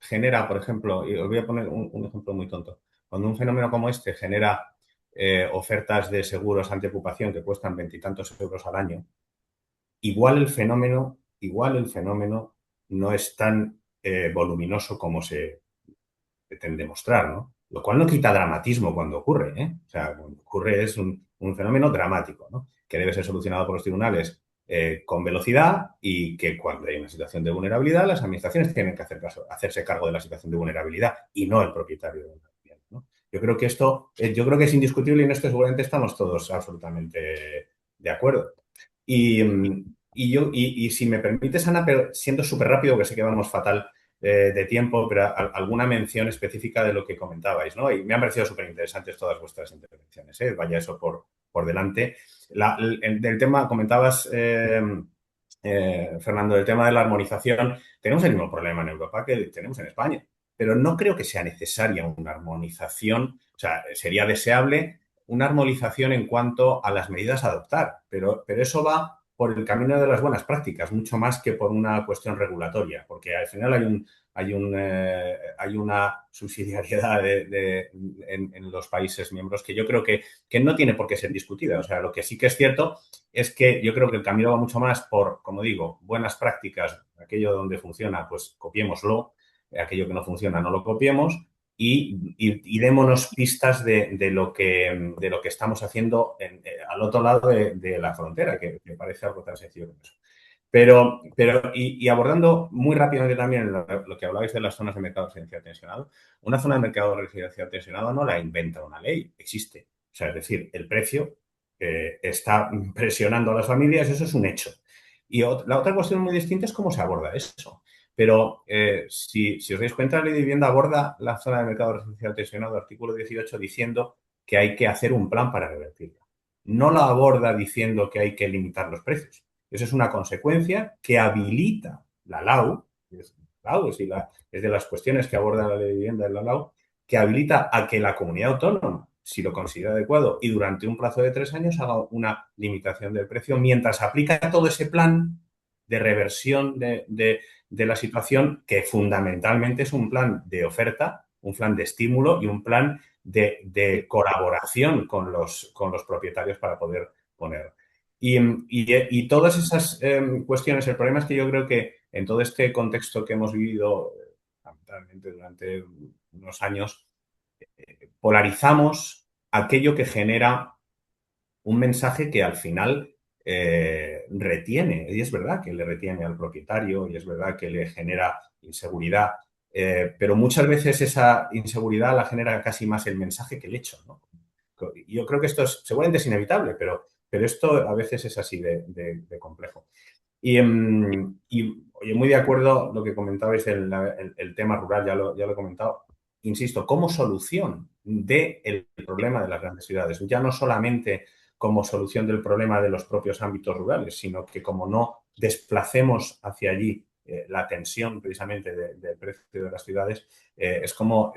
genera, por ejemplo, y os voy a poner un ejemplo muy tonto, cuando un fenómeno como este genera ofertas de seguros antiocupación que cuestan veintitantos euros al año, igual el fenómeno no es tan voluminoso como se pretende mostrar, ¿no? Lo cual no quita dramatismo cuando ocurre, ¿eh? O sea, cuando ocurre es un fenómeno dramático, ¿no? Que debe ser solucionado por los tribunales con velocidad y que cuando hay una situación de vulnerabilidad, las administraciones tienen que hacerse cargo de la situación de vulnerabilidad y no el propietario de la vivienda, ¿no? Yo creo que yo creo que es indiscutible y en esto seguramente estamos todos absolutamente de acuerdo. Y si me permites, Ana, pero siendo súper rápido, que sé que vamos fatal de tiempo, pero alguna mención específica de lo que comentabais, ¿no? Y me han parecido súper interesantes todas vuestras intervenciones, ¿eh? Vaya eso por delante. Del tema, comentabas, Fernando, del tema de la armonización. Tenemos el mismo problema en Europa que tenemos en España, pero no creo que sea necesaria una armonización. O sea, sería deseable una armonización en cuanto a las medidas a adoptar, pero eso va por el camino de las buenas prácticas, mucho más que por una cuestión regulatoria, porque al final hay una subsidiariedad en los países miembros que yo creo que no tiene por qué ser discutida. O sea, lo que sí que es cierto es que yo creo que el camino va mucho más por, como digo, buenas prácticas, aquello donde funciona, pues copiémoslo, aquello que no funciona, no lo copiemos, y démonos pistas de lo que estamos haciendo al otro lado de la frontera, que me parece algo tan sencillo como eso. Y abordando muy rápidamente también lo que hablabais de las zonas de mercado residencial tensionado, una zona de mercado residencial tensionado no la inventa una ley, existe. O sea, es decir, el precio está presionando a las familias, eso es un hecho. Y la otra cuestión muy distinta es cómo se aborda eso. Pero si os dais cuenta, la ley de vivienda aborda la zona de mercado residencial tensionado, artículo 18, diciendo que hay que hacer un plan para revertirla. No la aborda diciendo que hay que limitar los precios. Eso es una consecuencia que habilita la LAU, LAU, es de las cuestiones que aborda la ley de vivienda en la LAU, que habilita a que la comunidad autónoma, si lo considera adecuado y durante un plazo de 3 años, haga una limitación del precio mientras aplica todo ese plan de reversión de la situación, que fundamentalmente es un plan de oferta, un plan de estímulo y un plan de colaboración con los propietarios para poder poner. Y todas esas cuestiones, el problema es que yo creo que en todo este contexto que hemos vivido, lamentablemente, durante unos años, polarizamos aquello que genera un mensaje que al final retiene, y es verdad que le retiene al propietario, y es verdad que le genera inseguridad, pero muchas veces esa inseguridad la genera casi más el mensaje que el hecho, ¿no? Yo creo que esto seguramente es inevitable, pero esto a veces es así de complejo. Y oye, muy de acuerdo lo que comentabais el tema rural, ya lo he comentado. Insisto, como solución del problema de las grandes ciudades, ya no solamente como solución del problema de los propios ámbitos rurales, sino que como no desplacemos hacia allí la tensión precisamente del precio de las ciudades, es como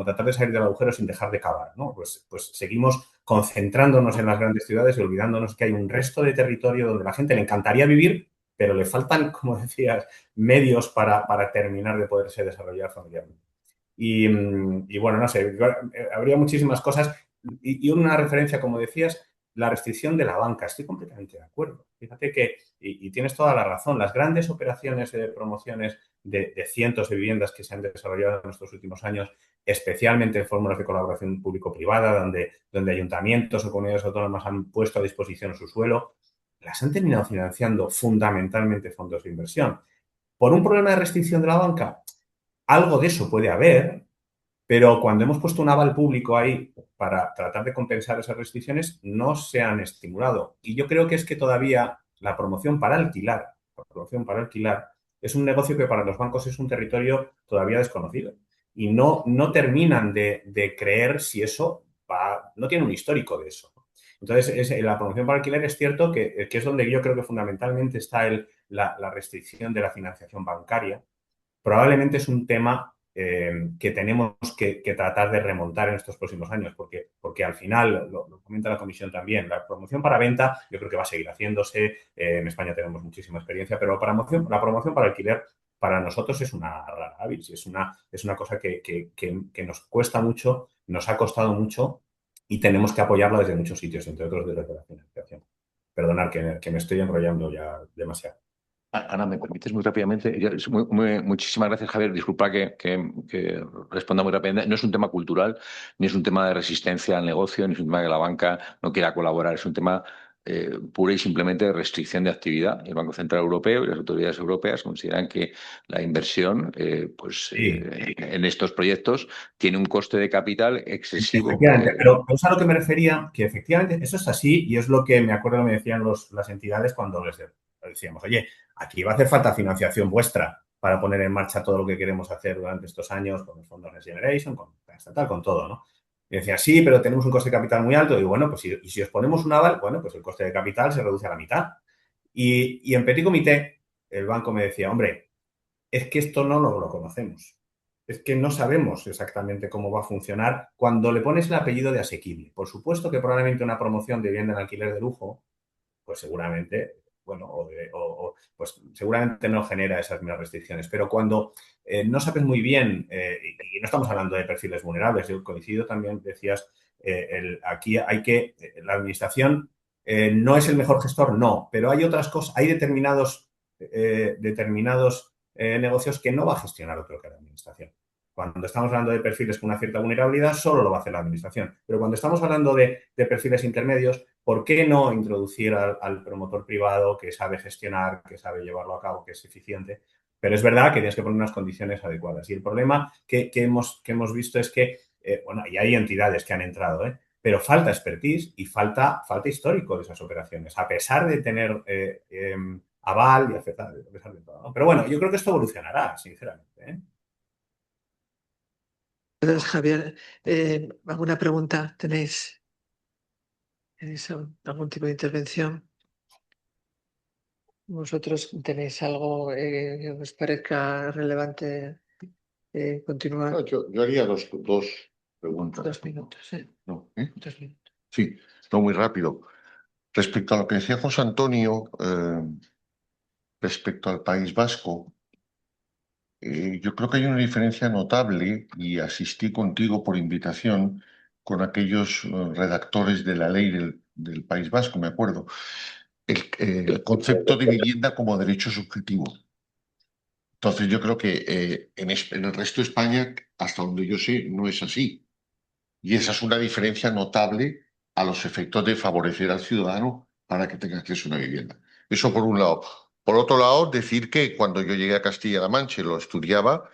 tratar de salir del agujero sin dejar de cavar, ¿no? Pues seguimos concentrándonos en las grandes ciudades y olvidándonos que hay un resto de territorio donde la gente le encantaría vivir, pero le faltan, como decías, medios para terminar de poderse desarrollar familiarmente. Y bueno, no sé, habría muchísimas cosas. Y una referencia, como decías, la restricción de la banca. Estoy completamente de acuerdo. Fíjate que, y tienes toda la razón, las grandes operaciones de promociones de cientos de viviendas que se han desarrollado en estos últimos años, especialmente en fórmulas de colaboración público-privada, donde ayuntamientos o comunidades autónomas han puesto a disposición su suelo, las han terminado financiando fundamentalmente fondos de inversión. ¿Por un problema de restricción de la banca? Algo de eso puede haber, pero cuando hemos puesto un aval público ahí para tratar de compensar esas restricciones, no se han estimulado. Y yo creo que es que todavía la promoción para alquilar es un negocio que para los bancos es un territorio todavía desconocido. Y no terminan de creer si eso no tiene un histórico de eso. Entonces, la promoción para alquiler es cierto que es donde yo creo que fundamentalmente está la restricción de la financiación bancaria. Probablemente es un tema que tenemos que tratar de remontar en estos próximos años, porque al final, lo comenta la Comisión también, la promoción para venta yo creo que va a seguir haciéndose. En España tenemos muchísima experiencia, pero la promoción para alquiler para nosotros es una rara avis, es una cosa que nos cuesta mucho, nos ha costado mucho y tenemos que apoyarla desde muchos sitios, entre otros desde la financiación. Perdonad que me estoy enrollando ya demasiado. Ana, ¿me permites muy rápidamente? Muchísimas gracias, Javier. Disculpa que responda muy rápidamente. No es un tema cultural, ni es un tema de resistencia al negocio, ni es un tema que la banca no quiera colaborar. Es un tema pura y simplemente de restricción de actividad. El Banco Central Europeo y las autoridades europeas consideran que la inversión Sí. en estos proyectos tiene un coste de capital excesivo. Efectivamente, pero es a lo que me refería, que efectivamente eso es así y es lo que me acuerdo que me decían las entidades cuando les decíamos, oye, aquí va a hacer falta financiación vuestra para poner en marcha todo lo que queremos hacer durante estos años con los fondos Next Generation, con estatal, con todo, ¿no? Y decía, sí, pero tenemos un coste de capital muy alto. Y bueno, pues si os ponemos un aval, bueno, pues el coste de capital se reduce a la mitad. Y en Petit Comité, el banco me decía, hombre, es que esto no lo conocemos. Es que no sabemos exactamente cómo va a funcionar cuando le pones el apellido de asequible. Por supuesto que probablemente una promoción de vivienda en alquiler de lujo, pues seguramente, bueno, pues seguramente no genera esas mismas restricciones. Pero cuando no sabes muy bien, y no estamos hablando de perfiles vulnerables, yo coincido también, decías, aquí la administración no es el mejor gestor, no, pero hay otras cosas, hay determinados negocios que no va a gestionar otro que la administración. Cuando estamos hablando de perfiles con una cierta vulnerabilidad, solo lo va a hacer la administración. Pero cuando estamos hablando de perfiles intermedios, ¿por qué no introducir al promotor privado que sabe gestionar, que sabe llevarlo a cabo, que es eficiente? Pero es verdad que tienes que poner unas condiciones adecuadas. Y el problema que hemos visto es que, bueno, y hay entidades que han entrado, pero falta expertise y falta histórico de esas operaciones, a pesar de tener aval y a pesar de todo, ¿no? Pero bueno, yo creo que esto evolucionará, sinceramente, ¿eh? Entonces, Javier, ¿alguna pregunta tenéis? ¿Tenéis algún tipo de intervención? ¿Vosotros tenéis algo que os parezca relevante continuar? No, yo haría dos preguntas. 2 minutos, ¿eh? No, 2 minutos. Sí, no muy rápido. Respecto a lo que decía José Antonio, respecto al País Vasco, yo creo que hay una diferencia notable y asistí contigo por invitación con aquellos redactores de la ley del País Vasco, me acuerdo. El concepto de vivienda como derecho subjetivo. Entonces yo creo que en el resto de España, hasta donde yo sé, no es así. Y esa es una diferencia notable a los efectos de favorecer al ciudadano para que tenga acceso a una vivienda. Eso por un lado. Por otro lado, decir que cuando yo llegué a Castilla-La Mancha y lo estudiaba,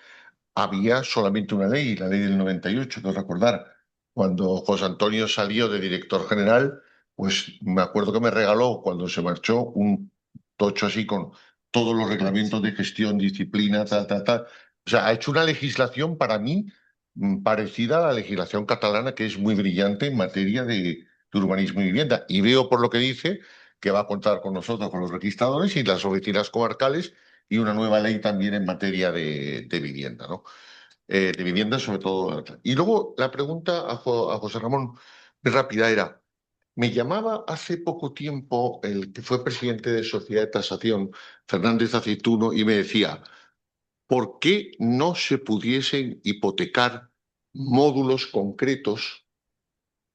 había solamente una ley, la ley del 98, que recordar. Cuando José Antonio salió de director general, pues me acuerdo que me regaló cuando se marchó un tocho así con todos los reglamentos de gestión, disciplina, tal, tal, tal. O sea, ha hecho una legislación para mí parecida a la legislación catalana, que es muy brillante en materia de urbanismo y vivienda. Y veo por lo que dice que va a contar con nosotros, con los registradores y las oficinas comarcales y una nueva ley también en materia de vivienda, ¿no? De vivienda sobre todo. Y luego la pregunta a José Ramón, muy rápida, era, me llamaba hace poco tiempo el que fue presidente de Sociedad de Tasación, Fernández Aceituno, y me decía, ¿por qué no se pudiesen hipotecar módulos concretos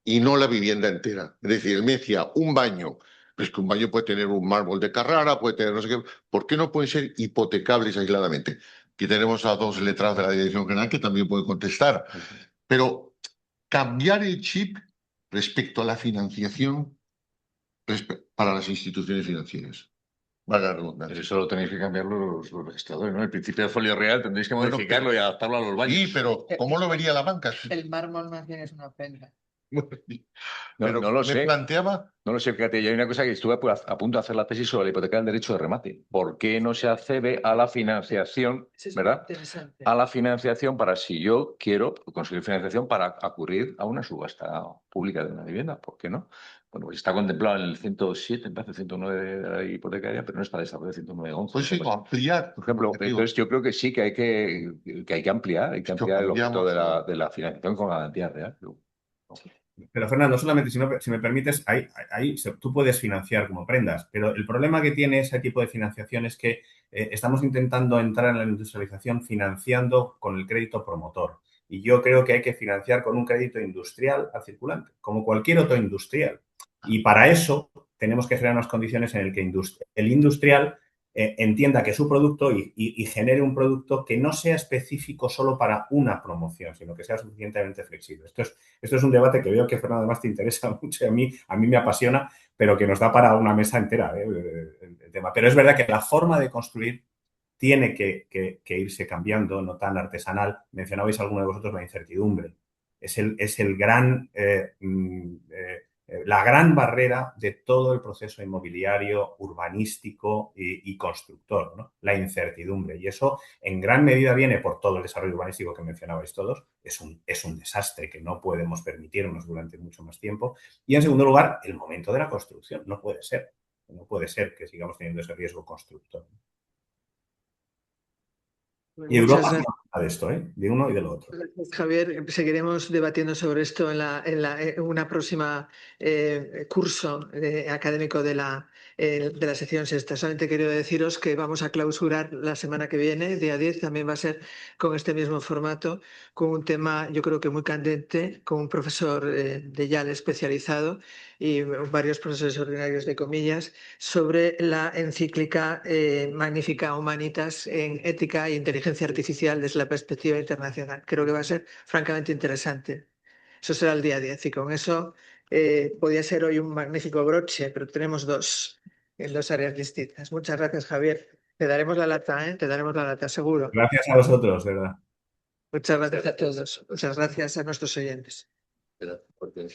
y no la vivienda entera? Es decir, él me decía, un baño, pues que un baño puede tener un mármol de Carrara, puede tener no sé qué, ¿por qué no pueden ser hipotecables aisladamente? Aquí tenemos a dos letras de la Dirección General que también pueden contestar. Pero cambiar el chip respecto a la financiación para las instituciones financieras. Valga la redundancia. Pero eso lo tenéis que cambiar los registradores, ¿no? El principio de folio real tendréis que Bueno, modificarlo y adaptarlo a los baños. Sí, pero ¿cómo lo vería la banca? El mármol más bien es una ofensa. Pero No lo me sé. planteaba. No lo sé, fíjate, y hay una cosa que estuve a punto de hacer la tesis sobre la hipoteca del derecho de remate. ¿Por qué no se accede a la financiación, Eso es verdad? interesante. A la financiación para si yo quiero conseguir financiación para acudir a una subasta pública de una vivienda? ¿Por qué no? Bueno, pues está contemplado en el 107, en vez del 109 de la ley hipotecaria, pero no está desarrollado el 109.11. Pues sí, ampliar. Por ejemplo, entonces yo creo que sí que hay que ampliar, el objeto de la financiación con garantía real. Pero Fernando, solamente si me permites, tú puedes financiar como prendas, pero el problema que tiene ese tipo de financiación es que estamos intentando entrar en la industrialización financiando con el crédito promotor. Y yo creo que hay que financiar con un crédito industrial al circulante, como cualquier otro industrial. Y para eso tenemos que crear unas condiciones en las que el industrial entienda que su producto y genere un producto que no sea específico solo para una promoción, sino que sea suficientemente flexible. Esto es un debate que veo que, Fernando, además te interesa mucho y a mí me apasiona, pero que nos da para una mesa entera el tema. Pero es verdad que la forma de construir tiene que irse cambiando, no tan artesanal. Mencionabais alguno de vosotros la incertidumbre. Es la gran barrera de todo el proceso inmobiliario, urbanístico y constructor, ¿no? La incertidumbre. Y eso en gran medida viene por todo el desarrollo urbanístico que mencionabais todos. Es un desastre que no podemos permitirnos durante mucho más tiempo. Y en segundo lugar, el momento de la construcción. No puede ser. No puede ser que sigamos teniendo ese riesgo constructor. Y Europa no habla de esto, de uno y de lo otro. Gracias, Javier. Seguiremos debatiendo sobre esto en una próxima curso académico de la sección sexta. Solamente quería deciros que vamos a clausurar la semana que viene, día 10, también va a ser con este mismo formato, con un tema yo creo que muy candente, con un profesor de YAL especializado y varios profesores ordinarios de comillas, sobre la encíclica Magnifica Humanitas en ética e inteligencia artificial desde la perspectiva internacional. Creo que va a ser francamente interesante. Eso será el día 10 y con eso podría ser hoy un magnífico broche, pero tenemos dos en dos áreas distintas. Muchas gracias, Javier. Te daremos la lata, te daremos la lata, seguro. Gracias a vosotros, de verdad. Muchas gracias a todos. Muchas gracias a nuestros oyentes. Espera, porque